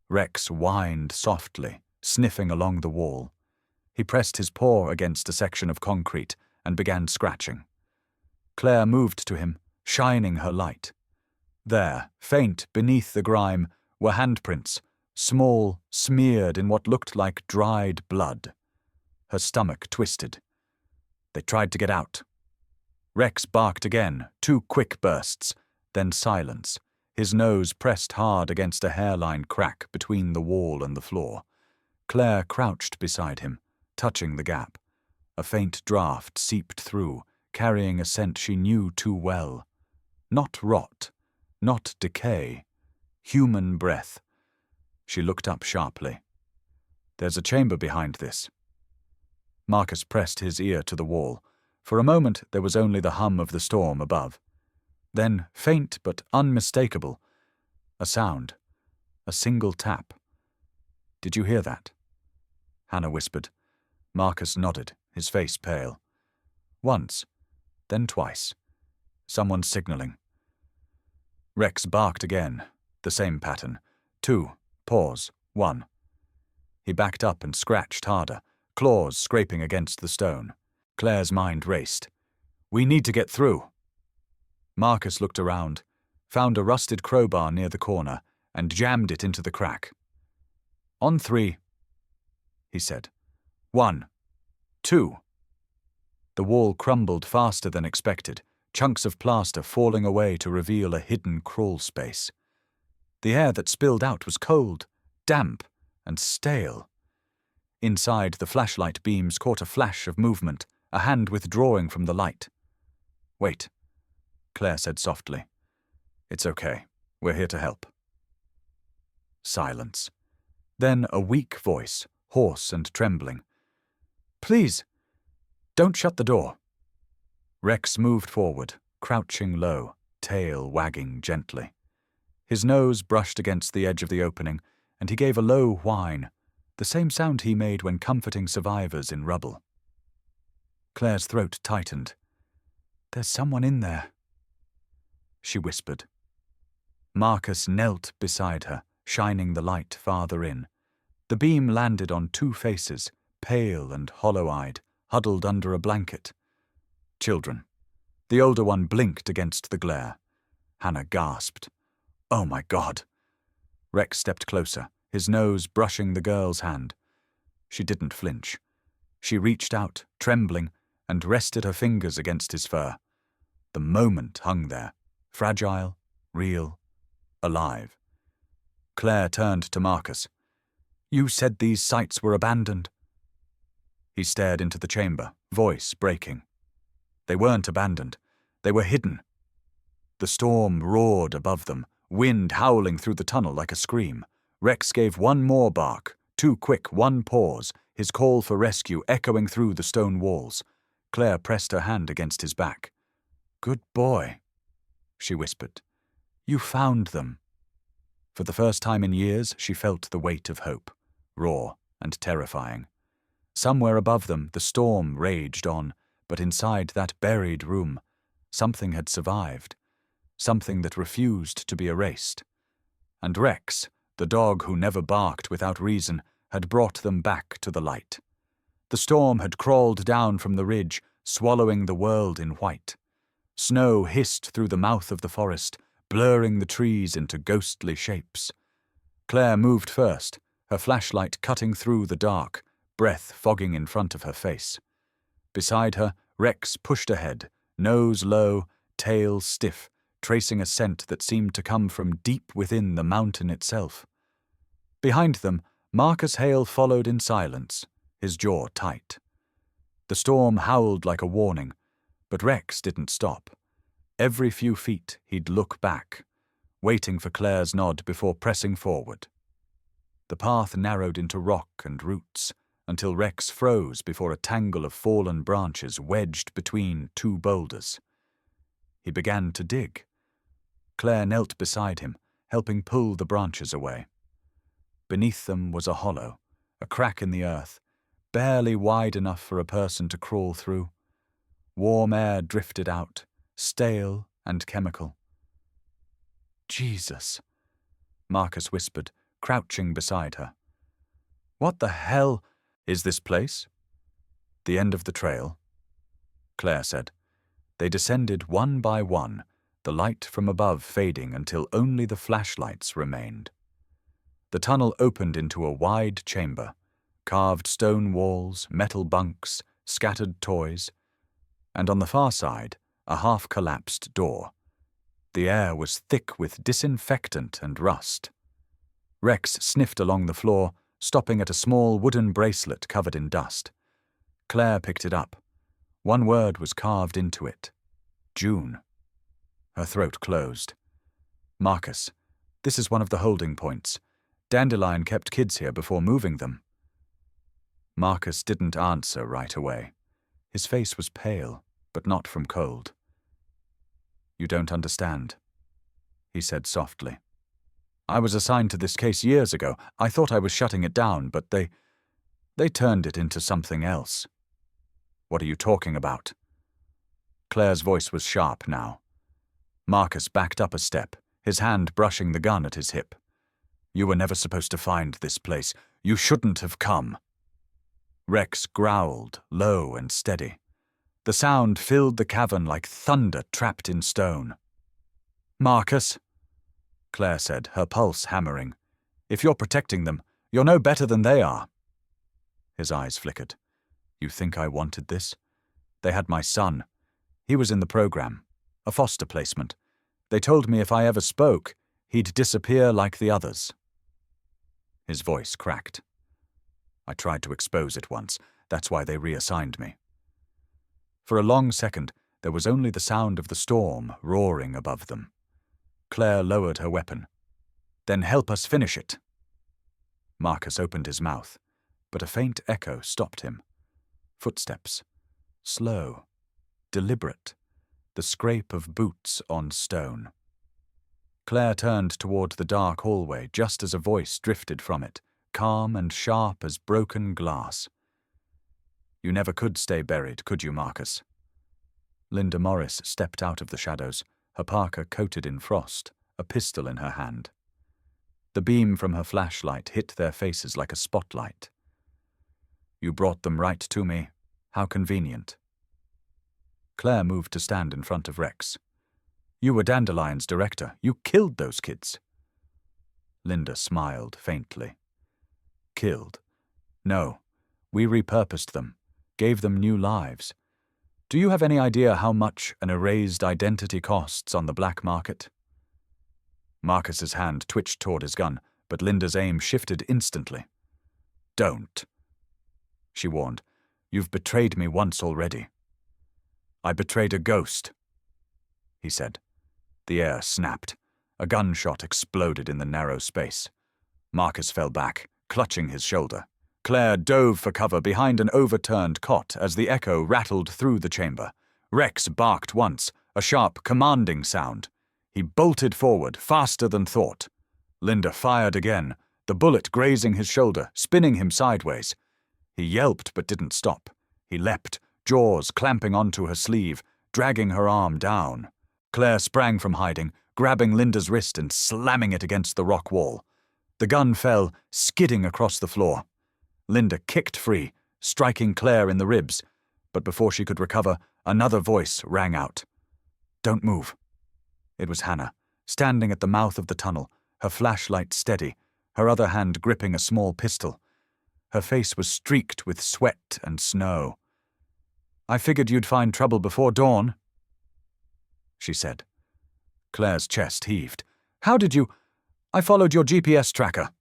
Rex whined softly, sniffing along the wall. He pressed his paw against a section of concrete and began scratching. Claire moved to him, shining her light. There, faint beneath the grime, were handprints, small, smeared in what looked like dried blood. Her stomach twisted. They tried to get out. Rex barked again, 2 quick bursts, then silence, his nose pressed hard against a hairline crack between the wall and the floor. Claire crouched beside him, touching the gap. A faint draught seeped through, carrying a scent she knew too well. Not rot, not decay, human breath. She looked up sharply. There's a chamber behind this. Marcus pressed his ear to the wall. For a moment there was only the hum of the storm above. Then, faint but unmistakable, a sound, a single tap. Did you hear that? Hannah whispered. Marcus nodded, his face pale. Once, then twice. Someone signaling. Rex barked again, the same pattern. 2, pause, 1. He backed up and scratched harder, claws scraping against the stone. Claire's mind raced. "We need to get through." Marcus looked around, found a rusted crowbar near the corner, and jammed it into the crack. "On 3, he said. 1, 2. The wall crumbled faster than expected, chunks of plaster falling away to reveal a hidden crawl space. The air that spilled out was cold, damp, and stale. Inside, the flashlight beams caught a flash of movement, a hand withdrawing from the light. "Wait," Claire said softly. "It's okay. We're here to help." Silence. Then a weak voice, hoarse and trembling. "Please, don't shut the door." Rex moved forward, crouching low, tail wagging gently. His nose brushed against the edge of the opening, and he gave a low whine, the same sound he made when comforting survivors in rubble. Claire's throat tightened. "There's someone in there," she whispered. Marcus knelt beside her, shining the light farther in. The beam landed on 2 faces, pale and hollow-eyed, huddled under a blanket. Children. The older one blinked against the glare. Hannah gasped. "Oh my God!" Rex stepped closer, his nose brushing the girl's hand. She didn't flinch. She reached out, trembling, and rested her fingers against his fur. The moment hung there, fragile, real, alive. Claire turned to Marcus. "You said these sites were abandoned." He stared into the chamber, voice breaking. They weren't abandoned. They were hidden. The storm roared above them, wind howling through the tunnel like a scream. Rex gave one more bark, too quick, one pause, his call for rescue echoing through the stone walls. Claire pressed her hand against his back. "Good boy," she whispered. "You found them." For the first time in years, she felt the weight of hope, raw and terrifying. Somewhere above them, the storm raged on, but inside that buried room, something had survived, something that refused to be erased. And Rex, the dog who never barked without reason, had brought them back to the light. The storm had crawled down from the ridge, swallowing the world in white. Snow hissed through the mouth of the forest, blurring the trees into ghostly shapes. Claire moved first, her flashlight cutting through the dark, breath fogging in front of her face. Beside her, Rex pushed ahead, nose low, tail stiff, tracing a scent that seemed to come from deep within the mountain itself. Behind them, Marcus Hale followed in silence, his jaw tight. The storm howled like a warning, but Rex didn't stop. Every few feet, he'd look back, waiting for Claire's nod before pressing forward. The path narrowed into rock and roots, until Rex froze before a tangle of fallen branches wedged between 2 boulders. He began to dig. Claire knelt beside him, helping pull the branches away. Beneath them was a hollow, a crack in the earth, barely wide enough for a person to crawl through. Warm air drifted out, stale and chemical. "Jesus," Marcus whispered, crouching beside her. "What the hell is this place?" "The end of the trail," Claire said. They descended one by one, the light from above fading until only the flashlights remained. The tunnel opened into a wide chamber, carved stone walls, metal bunks, scattered toys, and on the far side, a half-collapsed door. The air was thick with disinfectant and rust. Rex sniffed along the floor, stopping at a small wooden bracelet covered in dust. Claire picked it up. One word was carved into it. June. Her throat closed. "Marcus, this is one of the holding points. Dandelion kept kids here before moving them." Marcus didn't answer right away. His face was pale, but not from cold. "You don't understand," he said softly. "I was assigned to this case years ago. I thought I was shutting it down, but they turned it into something else." "What are you talking about?" Claire's voice was sharp now. Marcus backed up a step, his hand brushing the gun at his hip. "You were never supposed to find this place. You shouldn't have come." Rex growled, low and steady. The sound filled the cavern like thunder trapped in stone. "Marcus," Claire said, her pulse hammering. "If you're protecting them, you're no better than they are." His eyes flickered. "You think I wanted this? They had my son. He was in the program. A foster placement. They told me if I ever spoke, he'd disappear like the others." His voice cracked. "I tried to expose it once. That's why they reassigned me." For a long second, there was only the sound of the storm roaring above them. Claire lowered her weapon. "Then help us finish it." Marcus opened his mouth, but a faint echo stopped him. Footsteps. Slow. Deliberate. The scrape of boots on stone. Claire turned toward the dark hallway just as a voice drifted from it, calm and sharp as broken glass. "You never could stay buried, could you, Marcus?" Linda Morris stepped out of the shadows, her parka coated in frost, a pistol in her hand. The beam from her flashlight hit their faces like a spotlight. "You brought them right to me. How convenient." Claire moved to stand in front of Rex. "You were Dandelion's director. You killed those kids." Linda smiled faintly. "Killed? No. We repurposed them, gave them new lives. Do you have any idea how much an erased identity costs on the black market?" Marcus's hand twitched toward his gun, but Linda's aim shifted instantly. "Don't," she warned. "You've betrayed me once already." "I betrayed a ghost," he said. The air snapped. A gunshot exploded in the narrow space. Marcus fell back, clutching his shoulder. Claire dove for cover behind an overturned cot as the echo rattled through the chamber. Rex barked once, a sharp, commanding sound. He bolted forward, faster than thought. Linda fired again, the bullet grazing his shoulder, spinning him sideways. He yelped but didn't stop. He leapt, jaws clamping onto her sleeve, dragging her arm down. Claire sprang from hiding, grabbing Linda's wrist and slamming it against the rock wall. The gun fell, skidding across the floor. Linda kicked free, striking Claire in the ribs, but before she could recover, another voice rang out. "Don't move." It was Hannah, standing at the mouth of the tunnel, her flashlight steady, her other hand gripping a small pistol. Her face was streaked with sweat and snow. "I figured you'd find trouble before dawn," she said. Claire's chest heaved. "How did you—" "I followed your GPS tracker,"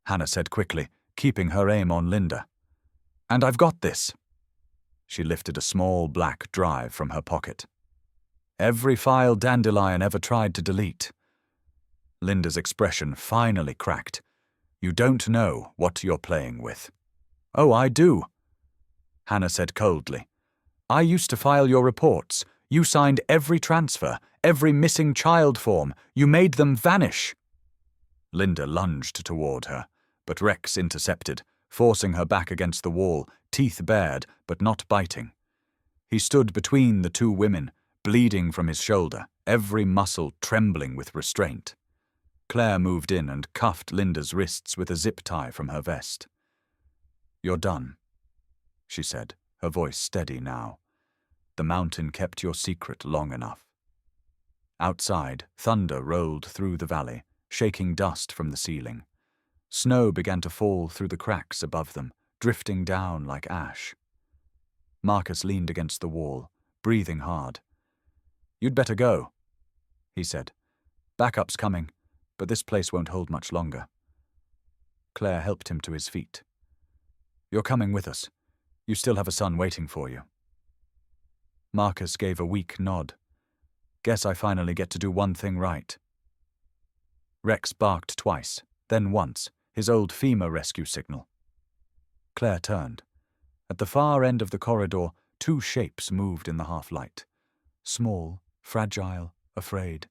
Hannah said quickly, keeping her aim on Linda. "And I've got this." She lifted a small black drive from her pocket. "Every file Dandelion ever tried to delete." Linda's expression finally cracked. "You don't know what you're playing with." "Oh, I do," Hannah said coldly. "I used to file your reports. You signed every transfer, every missing child form. You made them vanish." Linda lunged toward her, but Rex intercepted, forcing her back against the wall, teeth bared but not biting. He stood between the two women, bleeding from his shoulder, every muscle trembling with restraint. Claire moved in and cuffed Linda's wrists with a zip tie from her vest. "You're done," she said, her voice steady now. "The mountain kept your secret long enough." Outside, thunder rolled through the valley, shaking dust from the ceiling. Snow began to fall through the cracks above them, drifting down like ash. Marcus leaned against the wall, breathing hard. "You'd better go," he said. "Backup's coming, but this place won't hold much longer." Claire helped him to his feet. "You're coming with us. You still have a son waiting for you." Marcus gave a weak nod. "Guess I finally get to do one thing right." Rex barked twice, then once, his old FEMA rescue signal. Claire turned. At the far end of the corridor, two shapes moved in the half-light. Small, fragile, afraid.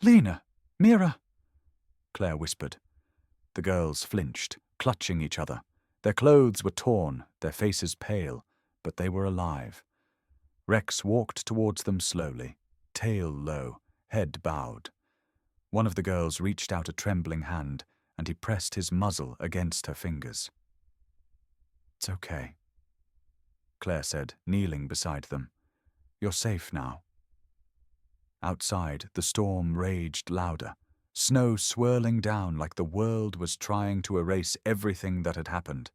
"Lena! Mira!" Claire whispered. The girls flinched, clutching each other. Their clothes were torn, their faces pale, but they were alive. Rex walked towards them slowly, tail low, head bowed. One of the girls reached out a trembling hand, and he pressed his muzzle against her fingers. It's okay, Claire said, kneeling beside them. You're safe now. Outside, the storm raged louder, snow swirling down like the world was trying to erase everything that had happened.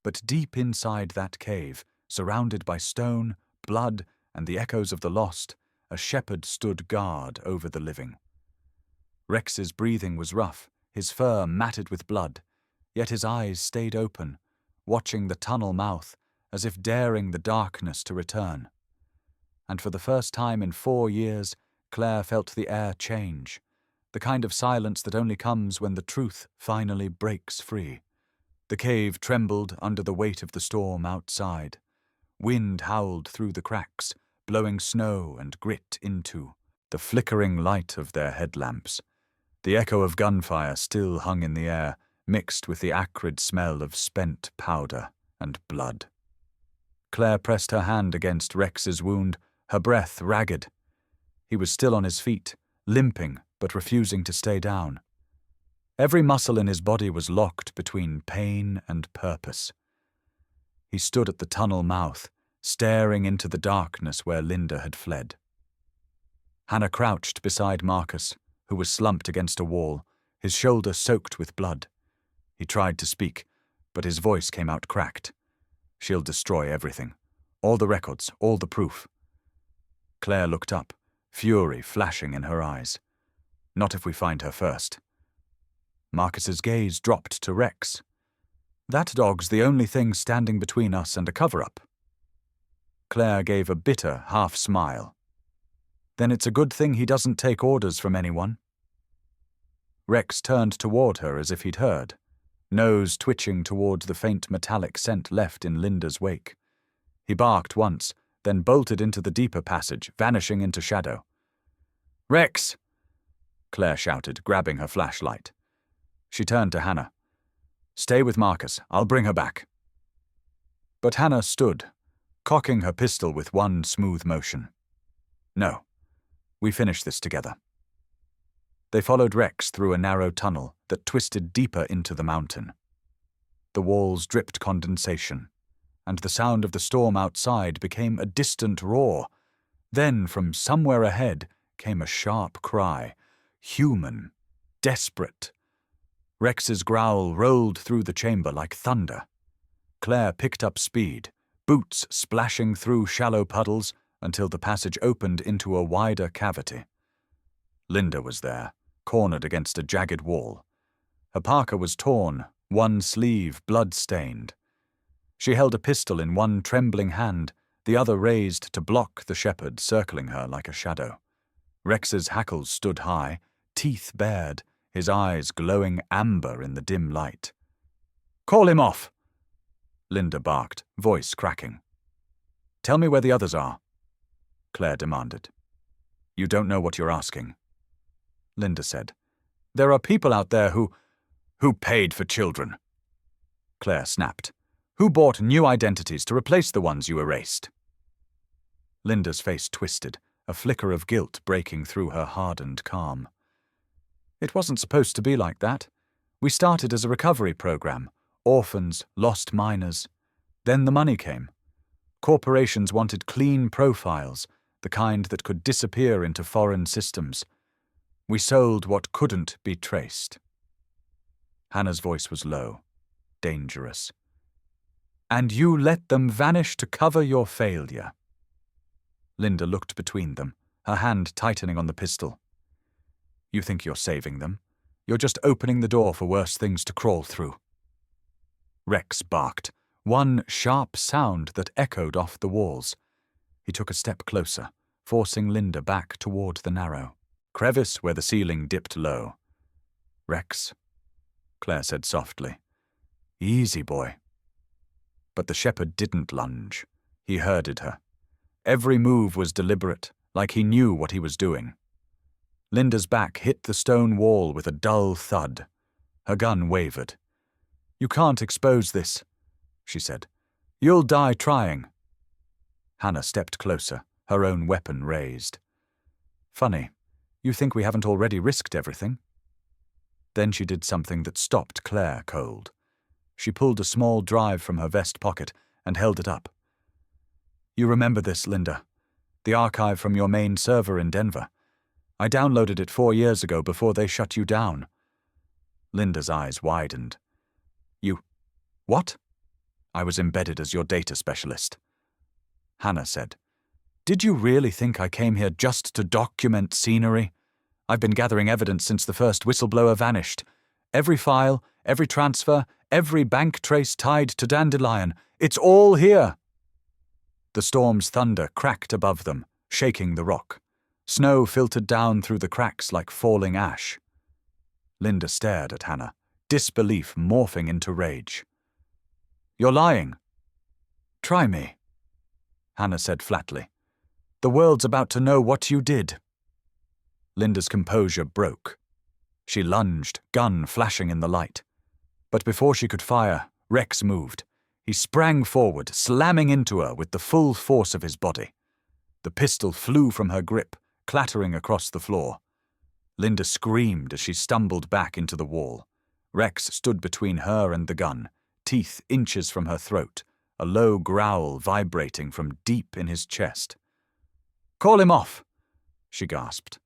But deep inside that cave, surrounded by stone, blood, and the echoes of the lost, a shepherd stood guard over the living. Rex's breathing was rough, his fur matted with blood, yet his eyes stayed open, watching the tunnel mouth, as if daring the darkness to return. And for the first time in 4 years, Claire felt the air change, the kind of silence that only comes when the truth finally breaks free. The cave trembled under the weight of the storm outside. Wind howled through the cracks, blowing snow and grit into the flickering light of their headlamps. The echo of gunfire still hung in the air, mixed with the acrid smell of spent powder and blood. Claire pressed her hand against Rex's wound, her breath ragged. He was still on his feet, limping but refusing to stay down. Every muscle in his body was locked between pain and purpose. He stood at the tunnel mouth, staring into the darkness where Linda had fled. Hannah crouched beside Marcus, who was slumped against a wall, his shoulder soaked with blood. He tried to speak, but his voice came out cracked. She'll destroy everything. All the records, all the proof. Claire looked up, fury flashing in her eyes. Not if we find her first. Marcus's gaze dropped to Rex. That dog's the only thing standing between us and a cover-up. Claire gave a bitter half-smile. Then it's a good thing he doesn't take orders from anyone. Rex turned toward her as if he'd heard, nose twitching towards the faint metallic scent left in Linda's wake. He barked once, then bolted into the deeper passage, vanishing into shadow. "Rex!" Claire shouted, grabbing her flashlight. She turned to Hannah. "Stay with Marcus. I'll bring her back." But Hannah stood, cocking her pistol with one smooth motion. "No. We finish this together." They followed Rex through a narrow tunnel that twisted deeper into the mountain. The walls dripped condensation, and the sound of the storm outside became a distant roar. Then, from somewhere ahead, came a sharp cry, human, desperate. Rex's growl rolled through the chamber like thunder. Claire picked up speed, boots splashing through shallow puddles until the passage opened into a wider cavity. Linda was there, cornered against a jagged wall. Her parka was torn, one sleeve blood-stained. She held a pistol in one trembling hand, the other raised to block the shepherd circling her like a shadow. Rex's hackles stood high, teeth bared, his eyes glowing amber in the dim light. "Call him off!" Linda barked, voice cracking. "Tell me where the others are," Claire demanded. "You don't know what you're asking," Linda said. "There are people out there who paid for children," Claire snapped. "Who bought new identities to replace the ones you erased?" Linda's face twisted, a flicker of guilt breaking through her hardened calm. "It wasn't supposed to be like that. We started as a recovery program, orphans, lost minors. Then the money came. Corporations wanted clean profiles, the kind that could disappear into foreign systems. We sold what couldn't be traced." Hannah's voice was low, dangerous. "And you let them vanish to cover your failure." Linda looked between them, her hand tightening on the pistol. "You think you're saving them? You're just opening the door for worse things to crawl through." Rex barked, one sharp sound that echoed off the walls. He took a step closer, forcing Linda back toward the narrow crevice where the ceiling dipped low. "Rex," Claire said softly. "Easy, boy." But the shepherd didn't lunge. He herded her. Every move was deliberate, like he knew what he was doing. Linda's back hit the stone wall with a dull thud. Her gun wavered. "You can't expose this," she said. "You'll die trying." Hannah stepped closer, her own weapon raised. "Funny, you think we haven't already risked everything?" Then she did something that stopped Claire cold. She pulled a small drive from her vest pocket and held it up. "You remember this, Linda. The archive from your main server in Denver. I downloaded it 4 years ago before they shut you down." Linda's eyes widened. "You... what?" "I was embedded as your data specialist." Hannah said, "Did you really think I came here just to document scenery? I've been gathering evidence since the first whistleblower vanished. Every file, every transfer, every bank trace tied to Dandelion. It's all here." The storm's thunder cracked above them, shaking the rock. Snow filtered down through the cracks like falling ash. Linda stared at Hannah, disbelief morphing into rage. "You're lying." "Try me," Hannah said flatly. "The world's about to know what you did." Linda's composure broke. She lunged, gun flashing in the light. But before she could fire, Rex moved. He sprang forward, slamming into her with the full force of his body. The pistol flew from her grip, clattering across the floor. Linda screamed as she stumbled back into the wall. Rex stood between her and the gun, teeth inches from her throat, a low growl vibrating from deep in his chest. "Call him off," she gasped.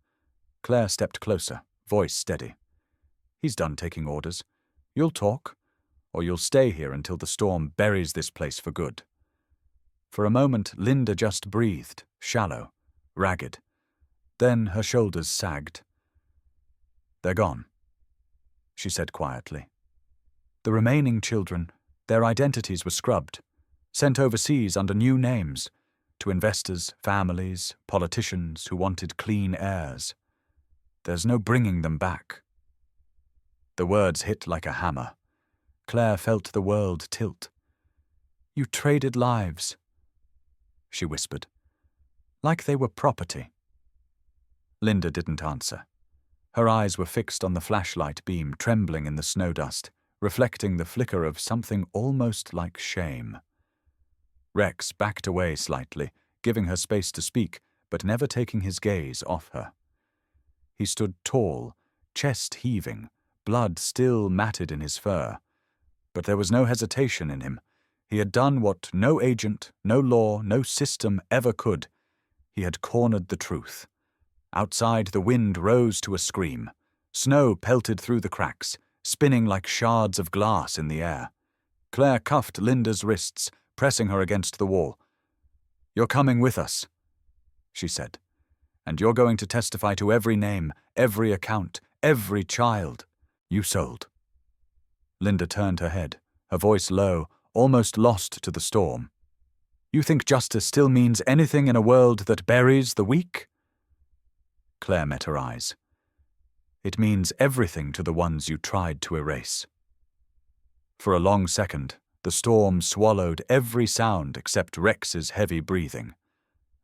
Claire stepped closer, voice steady. "He's done taking orders. You'll talk, or you'll stay here until the storm buries this place for good." For a moment, Linda just breathed, shallow, ragged. Then her shoulders sagged. "They're gone," she said quietly. "The remaining children, their identities were scrubbed, sent overseas under new names, to investors, families, politicians who wanted clean heirs. There's no bringing them back." The words hit like a hammer. Claire felt the world tilt. "You traded lives," she whispered, "like they were property." Linda didn't answer. Her eyes were fixed on the flashlight beam trembling in the snow dust, reflecting the flicker of something almost like shame. Rex backed away slightly, giving her space to speak, but never taking his gaze off her. He stood tall, chest heaving, blood still matted in his fur. But there was no hesitation in him. He had done what no agent, no law, no system ever could. He had cornered the truth. Outside, the wind rose to a scream. Snow pelted through the cracks, spinning like shards of glass in the air. Claire cuffed Linda's wrists, pressing her against the wall. "You're coming with us," she said. "And you're going to testify to every name, every account, every child you sold." Linda turned her head, her voice low, almost lost to the storm. "You think justice still means anything in a world that buries the weak?" Claire met her eyes. "It means everything to the ones you tried to erase." For a long second, the storm swallowed every sound except Rex's heavy breathing.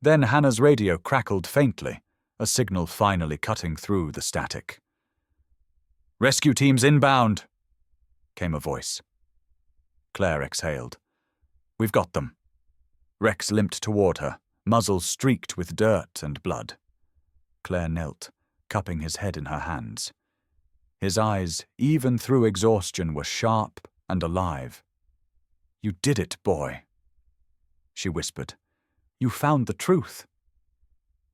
Then Hannah's radio crackled faintly, a signal finally cutting through the static. "Rescue teams inbound," came a voice. Claire exhaled. "We've got them." Rex limped toward her, muzzle streaked with dirt and blood. Claire knelt, cupping his head in her hands. His eyes, even through exhaustion, were sharp and alive. "You did it, boy," she whispered. "You found the truth."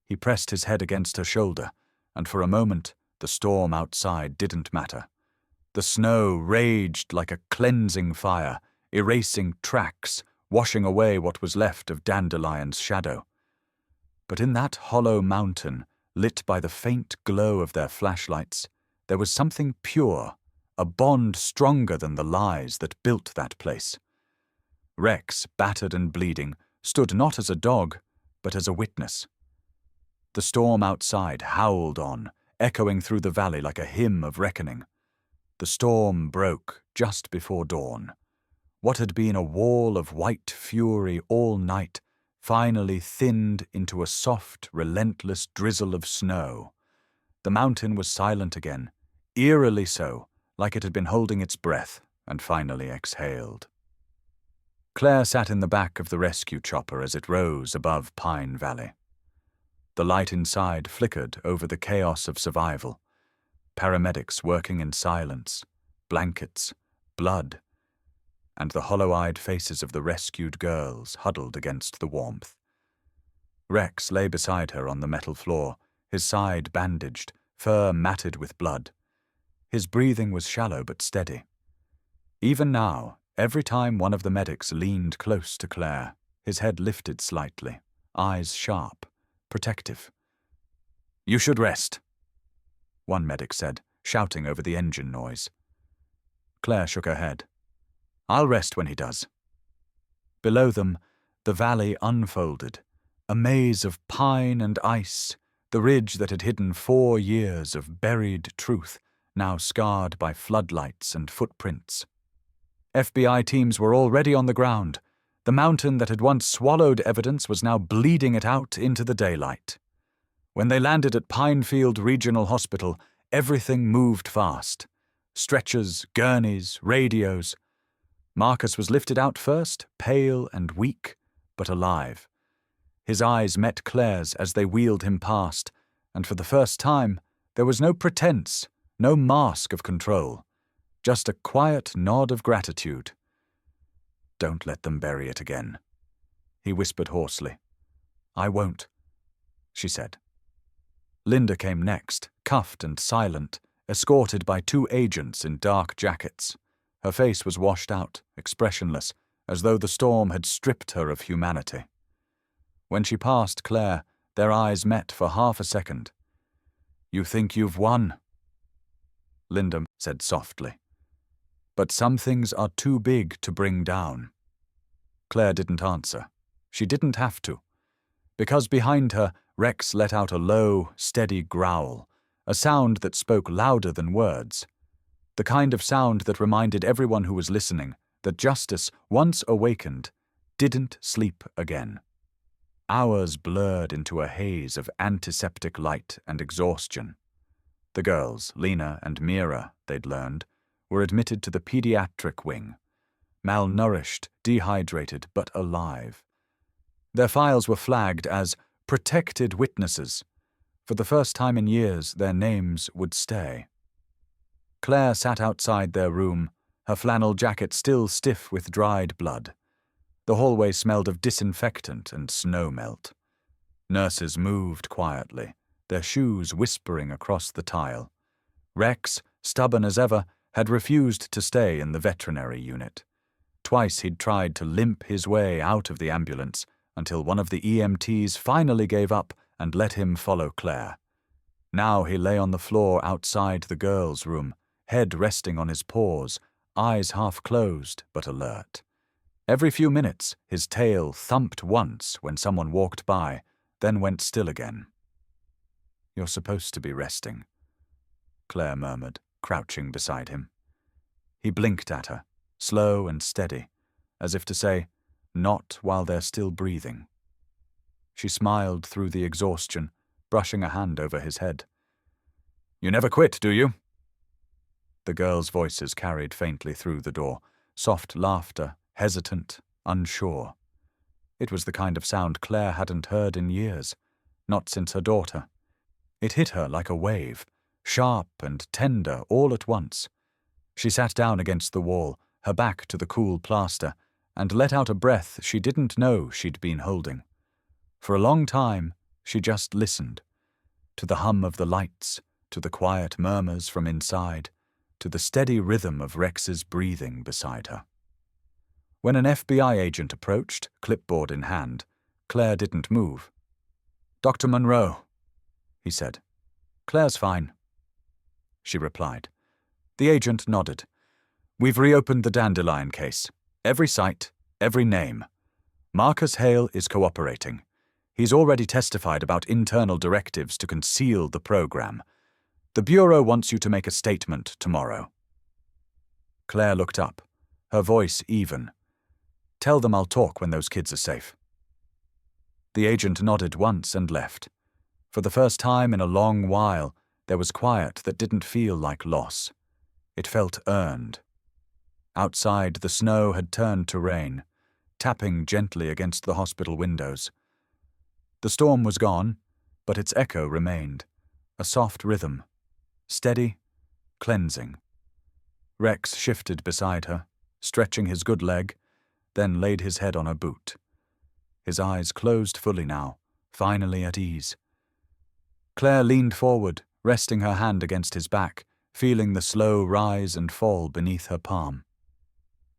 He pressed his head against her shoulder, and for a moment, the storm outside didn't matter. The snow raged like a cleansing fire, erasing tracks, washing away what was left of Dandelion's shadow. But in that hollow mountain, lit by the faint glow of their flashlights, there was something pure, a bond stronger than the lies that built that place. Rex, battered and bleeding, stood not as a dog, but as a witness. The storm outside howled on, echoing through the valley like a hymn of reckoning. The storm broke just before dawn. What had been a wall of white fury all night finally thinned into a soft, relentless drizzle of snow. The mountain was silent again, eerily so, like it had been holding its breath, and finally exhaled. Claire sat in the back of the rescue chopper as it rose above Pine Valley. The light inside flickered over the chaos of survival. Paramedics working in silence, blankets, blood. and the hollow-eyed faces of the rescued girls huddled against the warmth. Rex lay beside her on the metal floor, his side bandaged, fur matted with blood. His breathing was shallow but steady. Even now, every time one of the medics leaned close to Claire, his head lifted slightly, eyes sharp, protective. "You should rest," one medic said, shouting over the engine noise. Claire shook her head. "I'll rest when he does." Below them, the valley unfolded, a maze of pine and ice, the ridge that had hidden 4 years of buried truth, now scarred by floodlights and footprints. FBI teams were already on the ground. The mountain that had once swallowed evidence was now bleeding it out into the daylight. When they landed at Pinefield Regional Hospital, everything moved fast. Stretchers, gurneys, radios. Marcus was lifted out first, pale and weak, but alive. His eyes met Claire's as they wheeled him past, and for the first time, there was no pretense, no mask of control, just a quiet nod of gratitude. "Don't let them bury it again," he whispered hoarsely. "I won't," she said. Linda came next, cuffed and silent, escorted by 2 agents in dark jackets. Her face was washed out, expressionless, as though the storm had stripped her of humanity. When she passed Claire, their eyes met for half a second. "You think you've won?" Linda said softly. "But some things are too big to bring down." Claire didn't answer. She didn't have to. Because behind her, Rex let out a low, steady growl, a sound that spoke louder than words. The kind of sound that reminded everyone who was listening that justice, once awakened, didn't sleep again. Hours blurred into a haze of antiseptic light and exhaustion. The girls, Lena and Mira, they'd learned, were admitted to the pediatric wing, malnourished, dehydrated, but alive. Their files were flagged as protected witnesses. For the first time in years, their names would stay. Claire sat outside their room, her flannel jacket still stiff with dried blood. The hallway smelled of disinfectant and snow melt. Nurses moved quietly, their shoes whispering across the tile. Rex, stubborn as ever, had refused to stay in the veterinary unit. Twice he'd tried to limp his way out of the ambulance until one of the EMTs finally gave up and let him follow Claire. Now he lay on the floor outside the girls' room, head resting on his paws, eyes half closed but alert. Every few minutes, his tail thumped once when someone walked by, then went still again. "You're supposed to be resting," Claire murmured, crouching beside him. He blinked at her, slow and steady, as if to say, "Not while they're still breathing." She smiled through the exhaustion, brushing a hand over his head. "You never quit, do you?" The girls' voices carried faintly through the door, soft laughter, hesitant, unsure. It was the kind of sound Claire hadn't heard in years, not since her daughter. It hit her like a wave, sharp and tender all at once. She sat down against the wall, her back to the cool plaster, and let out a breath she didn't know she'd been holding. For a long time, she just listened, to the hum of the lights, to the quiet murmurs from inside, to the steady rhythm of Rex's breathing beside her. When an FBI agent approached, clipboard in hand, Claire didn't move. "Dr. Monroe," he said. "Claire's fine," she replied. The agent nodded. "We've reopened the Dandelion case. Every site, every name. Marcus Hale is cooperating. He's already testified about internal directives to conceal the program. The Bureau wants you to make a statement tomorrow." Claire looked up, her voice even. "Tell them I'll talk when those kids are safe." The agent nodded once and left. For the first time in a long while, there was quiet that didn't feel like loss. It felt earned. Outside, the snow had turned to rain, tapping gently against the hospital windows. The storm was gone, but its echo remained, a soft rhythm, steady, cleansing. Rex shifted beside her, stretching his good leg, then laid his head on her boot. His eyes closed fully now, finally at ease. Claire leaned forward, resting her hand against his back, feeling the slow rise and fall beneath her palm.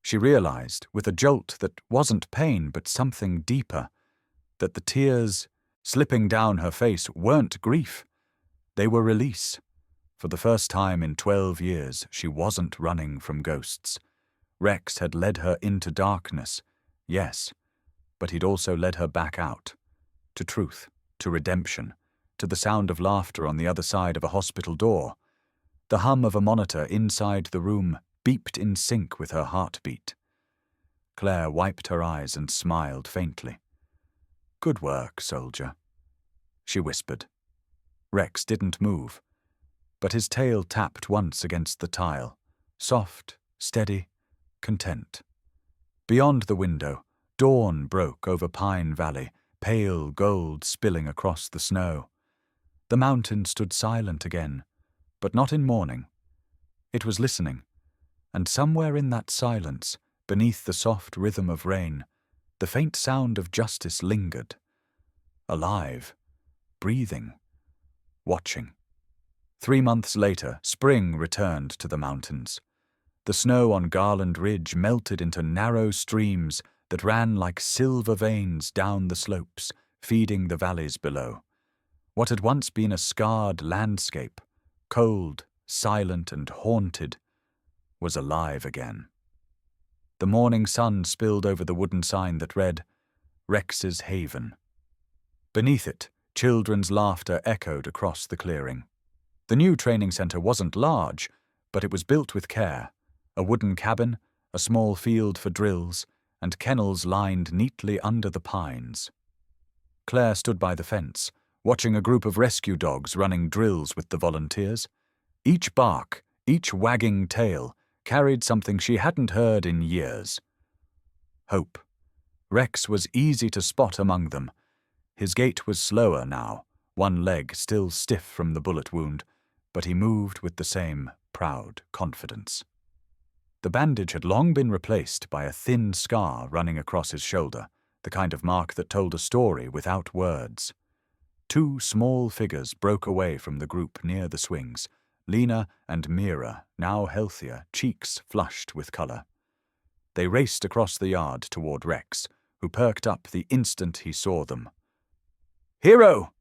She realized, with a jolt that wasn't pain but something deeper, that the tears slipping down her face weren't grief. They were release. For the first time in 12 years, she wasn't running from ghosts. Rex had led her into darkness, yes, but he'd also led her back out, to truth, to redemption, to the sound of laughter on the other side of a hospital door. The hum of a monitor inside the room beeped in sync with her heartbeat. Claire wiped her eyes and smiled faintly. "Good work, soldier," she whispered. Rex didn't move, but his tail tapped once against the tile, soft, steady, content. Beyond the window, dawn broke over Pine Valley, pale gold spilling across the snow. The mountain stood silent again, but not in mourning. It was listening, and somewhere in that silence, beneath the soft rhythm of rain, the faint sound of justice lingered. Alive, breathing, watching. 3 months later, spring returned to the mountains. The snow on Garland Ridge melted into narrow streams that ran like silver veins down the slopes, feeding the valleys below. What had once been a scarred landscape, cold, silent, and haunted, was alive again. The morning sun spilled over the wooden sign that read, "Rex's Haven." Beneath it, children's laughter echoed across the clearing. The new training center wasn't large, but it was built with care. A wooden cabin, a small field for drills, and kennels lined neatly under the pines. Claire stood by the fence, watching a group of rescue dogs running drills with the volunteers. Each bark, each wagging tail, carried something she hadn't heard in years. Hope. Rex was easy to spot among them. His gait was slower now, one leg still stiff from the bullet wound, but he moved with the same proud confidence. The bandage had long been replaced by a thin scar running across his shoulder, the kind of mark that told a story without words. 2 small figures broke away from the group near the swings, Lena and Mira, now healthier, cheeks flushed with color. They raced across the yard toward Rex, who perked up the instant he saw them. "Hero!"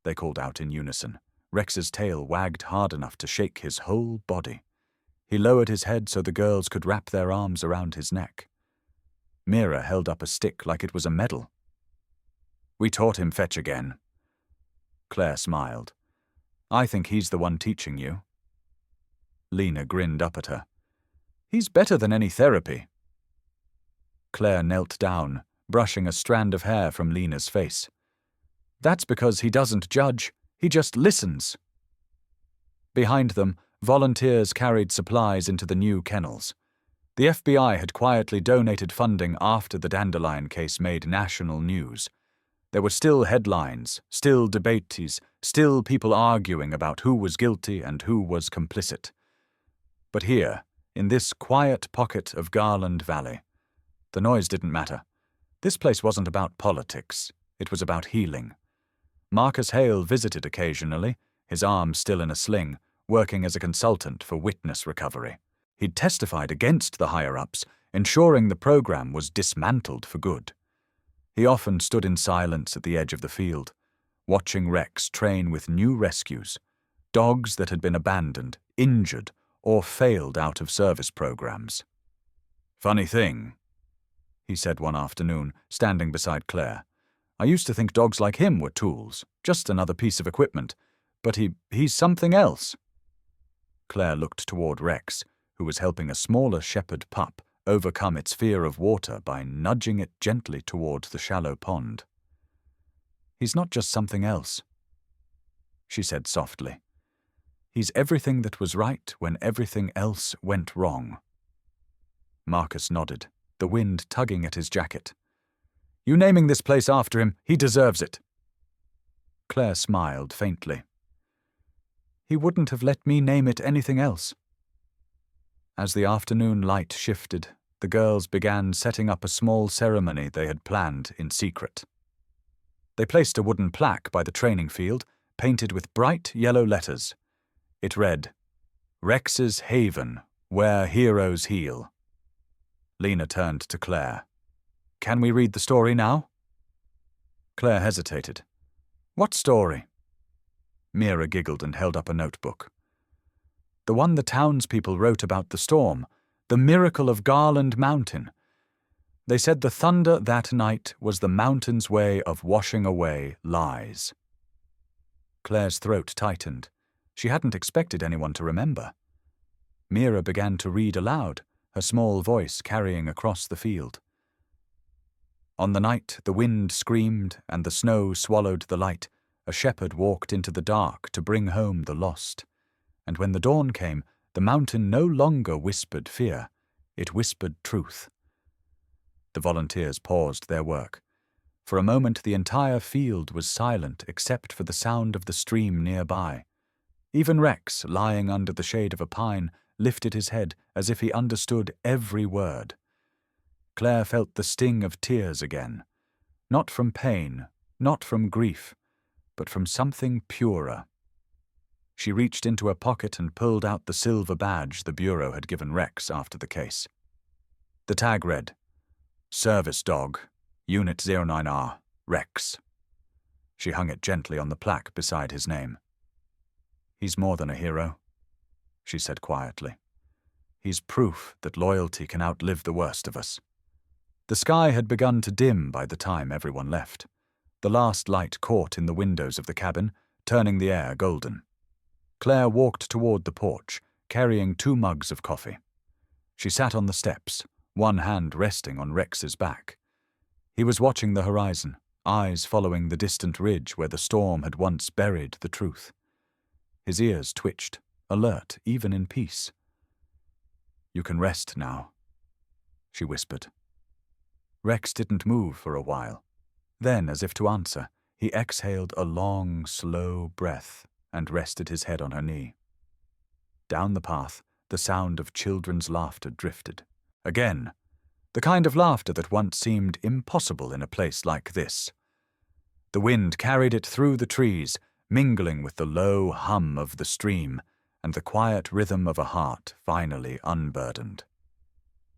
they called out in unison. Rex's tail wagged hard enough to shake his whole body. He lowered his head so the girls could wrap their arms around his neck. Mira held up a stick like it was a medal. "We taught him fetch again." Claire smiled. "I think he's the one teaching you." Lena grinned up at her. "He's better than any therapy." Claire knelt down, brushing a strand of hair from Lena's face. "That's because he doesn't judge, he just listens." Behind them, volunteers carried supplies into the new kennels. The FBI had quietly donated funding after the Dandelion case made national news. There were still headlines, still debates, still people arguing about who was guilty and who was complicit. But here, in this quiet pocket of Garland Valley, the noise didn't matter. This place wasn't about politics, it was about healing. Marcus Hale visited occasionally, his arm still in a sling, working as a consultant for witness recovery. He'd testified against the higher-ups, ensuring the program was dismantled for good. He often stood in silence at the edge of the field, watching Rex train with new rescues, dogs that had been abandoned, injured, or failed out of service programs. "Funny thing," he said one afternoon, standing beside Claire. "I used to think dogs like him were tools, just another piece of equipment, but he's something else." Claire looked toward Rex, who was helping a smaller shepherd pup overcome its fear of water by nudging it gently toward the shallow pond. "He's not just something else," she said softly. "He's everything that was right when everything else went wrong." Marcus nodded, the wind tugging at his jacket. "You naming this place after him, he deserves it." Claire smiled faintly. "He wouldn't have let me name it anything else." As the afternoon light shifted, the girls began setting up a small ceremony they had planned in secret. They placed a wooden plaque by the training field, painted with bright yellow letters. It read, "Rex's Haven, where heroes heal." Lena turned to Claire. "Can we read the story now?" Claire hesitated. "What story?" Mira giggled and held up a notebook. "The one the townspeople wrote about the storm, the miracle of Garland Mountain. They said the thunder that night was the mountain's way of washing away lies." Claire's throat tightened. She hadn't expected anyone to remember. Mira began to read aloud, her small voice carrying across the field. "On the night the wind screamed and the snow swallowed the light, a shepherd walked into the dark to bring home the lost. And when the dawn came, the mountain no longer whispered fear, it whispered truth." The volunteers paused their work. For a moment the entire field was silent except for the sound of the stream nearby. Even Rex, lying under the shade of a pine, lifted his head as if he understood every word. Claire felt the sting of tears again, not from pain, not from grief, but from something purer. She reached into her pocket and pulled out the silver badge the Bureau had given Rex after the case. The tag read, "Service Dog, Unit 09R, Rex." She hung it gently on the plaque beside his name. "He's more than a hero," she said quietly. "He's proof that loyalty can outlive the worst of us." The sky had begun to dim by the time everyone left. The last light caught in the windows of the cabin, turning the air golden. Claire walked toward the porch, carrying 2 mugs of coffee. She sat on the steps, one hand resting on Rex's back. He was watching the horizon, eyes following the distant ridge where the storm had once buried the truth. His ears twitched, alert even in peace. "You can rest now," she whispered. Rex didn't move for a while. Then, as if to answer, he exhaled a long, slow breath and rested his head on her knee. Down the path, the sound of children's laughter drifted. Again, the kind of laughter that once seemed impossible in a place like this. The wind carried it through the trees, mingling with the low hum of the stream and the quiet rhythm of a heart finally unburdened.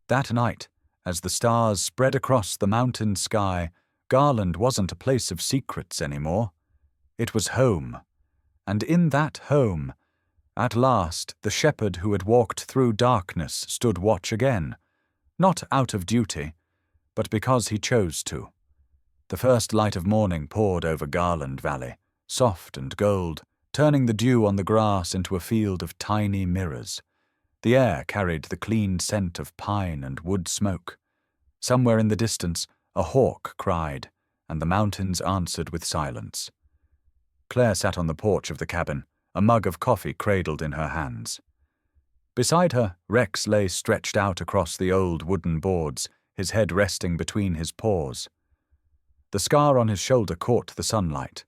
That night, as the stars spread across the mountain sky, Garland wasn't a place of secrets anymore. It was home. And in that home, at last, the shepherd who had walked through darkness stood watch again, not out of duty, but because he chose to. The first light of morning poured over Garland Valley, soft and gold, turning the dew on the grass into a field of tiny mirrors. The air carried the clean scent of pine and wood smoke. Somewhere in the distance, a hawk cried, and the mountains answered with silence. Claire sat on the porch of the cabin, a mug of coffee cradled in her hands. Beside her, Rex lay stretched out across the old wooden boards, his head resting between his paws. The scar on his shoulder caught the sunlight,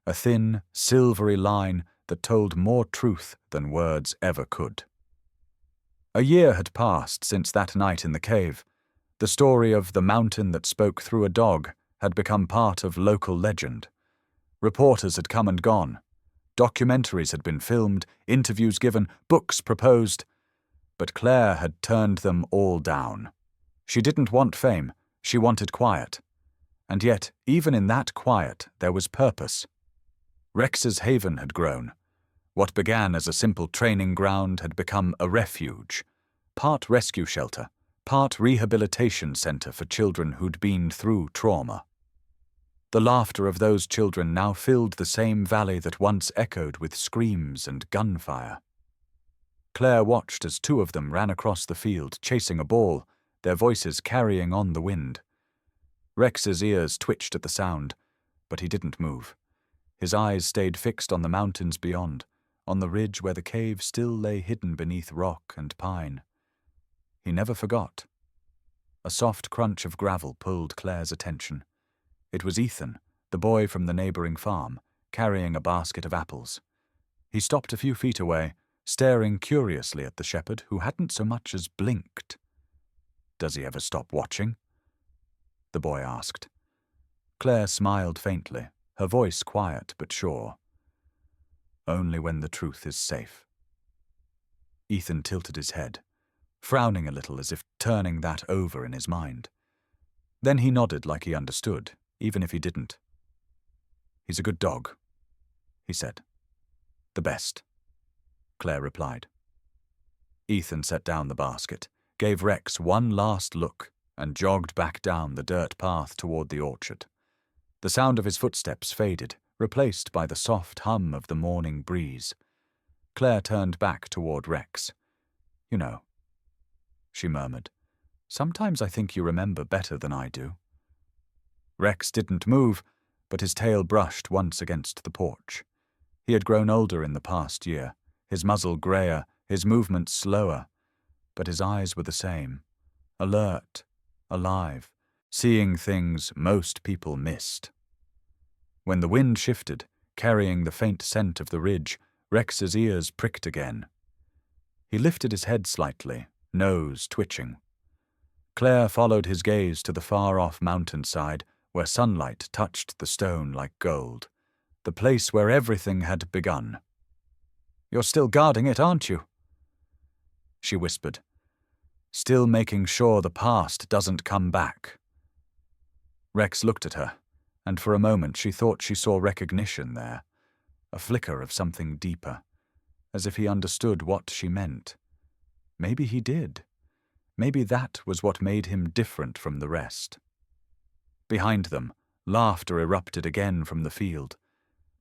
a thin, silvery line that told more truth than words ever could. A year had passed since that night in the cave. The story of the mountain that spoke through a dog had become part of local legend. Reporters had come and gone. Documentaries had been filmed, interviews given, books proposed. But Claire had turned them all down. She didn't want fame, she wanted quiet. And yet, even in that quiet, there was purpose. Rex's Haven had grown. What began as a simple training ground had become a refuge, part rescue shelter, part rehabilitation center for children who'd been through trauma. The laughter of those children now filled the same valley that once echoed with screams and gunfire. Claire watched as 2 of them ran across the field, chasing a ball, their voices carrying on the wind. Rex's ears twitched at the sound, but he didn't move. His eyes stayed fixed on the mountains beyond, on the ridge where the cave still lay hidden beneath rock and pine. He never forgot. A soft crunch of gravel pulled Claire's attention. It was Ethan, the boy from the neighboring farm, carrying a basket of apples. He stopped a few feet away, staring curiously at the shepherd who hadn't so much as blinked. "Does he ever stop watching?" the boy asked. Claire smiled faintly, her voice quiet but sure. "Only when the truth is safe." Ethan tilted his head, frowning a little as if turning that over in his mind. Then he nodded like he understood, even if he didn't. "He's a good dog," he said. "The best," Claire replied. Ethan set down the basket, gave Rex one last look, and jogged back down the dirt path toward the orchard. The sound of his footsteps faded, replaced by the soft hum of the morning breeze. Claire turned back toward Rex. "You know," she murmured, "sometimes I think you remember better than I do." Rex didn't move, but his tail brushed once against the porch. He had grown older in the past year, his muzzle grayer, his movements slower, but his eyes were the same, alert, alive, seeing things most people missed. When the wind shifted, carrying the faint scent of the ridge, Rex's ears pricked again. He lifted his head slightly, nose twitching. Claire followed his gaze to the far-off mountainside, where sunlight touched the stone like gold, the place where everything had begun. "You're still guarding it, aren't you?" she whispered. "Still making sure the past doesn't come back." Rex looked at her, and for a moment she thought she saw recognition there, a flicker of something deeper, as if he understood what she meant. Maybe he did. Maybe that was what made him different from the rest. Behind them, laughter erupted again from the field.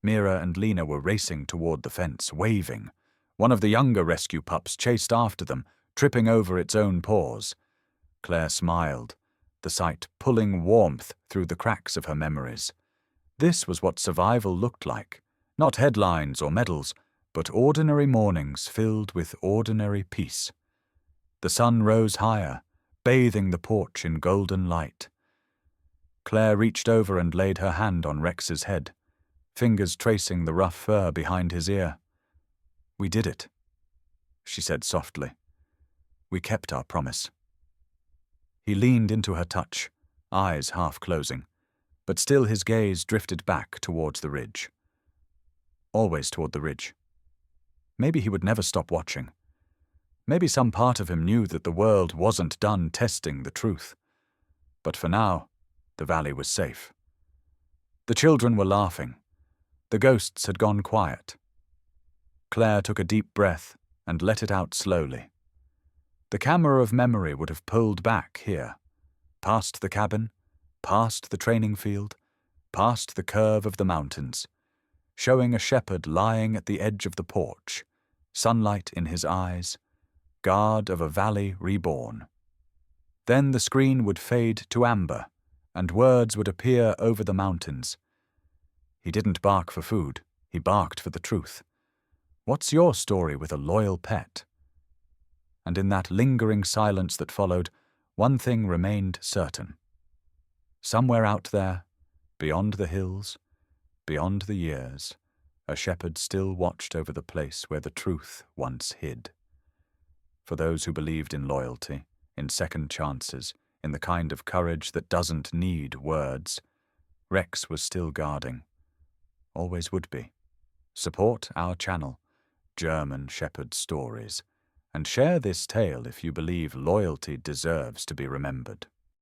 Mira and Lena were racing toward the fence, waving. One of the younger rescue pups chased after them, tripping over its own paws. Claire smiled, the sight pulling warmth through the cracks of her memories. This was what survival looked like. Not headlines or medals, but ordinary mornings filled with ordinary peace. The sun rose higher, bathing the porch in golden light. Claire reached over and laid her hand on Rex's head, fingers tracing the rough fur behind his ear. "We did it," she said softly. "We kept our promise." He leaned into her touch, eyes half closing, but still his gaze drifted back towards the ridge. Always toward the ridge. Maybe he would never stop watching. Maybe some part of him knew that the world wasn't done testing the truth. But for now, the valley was safe. The children were laughing. The ghosts had gone quiet. Claire took a deep breath and let it out slowly. The camera of memory would have pulled back here, past the cabin, past the training field, past the curve of the mountains, showing a shepherd lying at the edge of the porch, sunlight in his eyes, guard of a valley reborn. Then the screen would fade to amber, and words would appear over the mountains. He didn't bark for food, he barked for the truth. What's your story with a loyal pet? And in that lingering silence that followed, one thing remained certain. Somewhere out there, beyond the hills, beyond the years, a shepherd still watched over the place where the truth once hid. For those who believed in loyalty, in second chances, in the kind of courage that doesn't need words, Rex was still guarding. Always would be. Support our channel, German Shepherd Stories, and share this tale if you believe loyalty deserves to be remembered.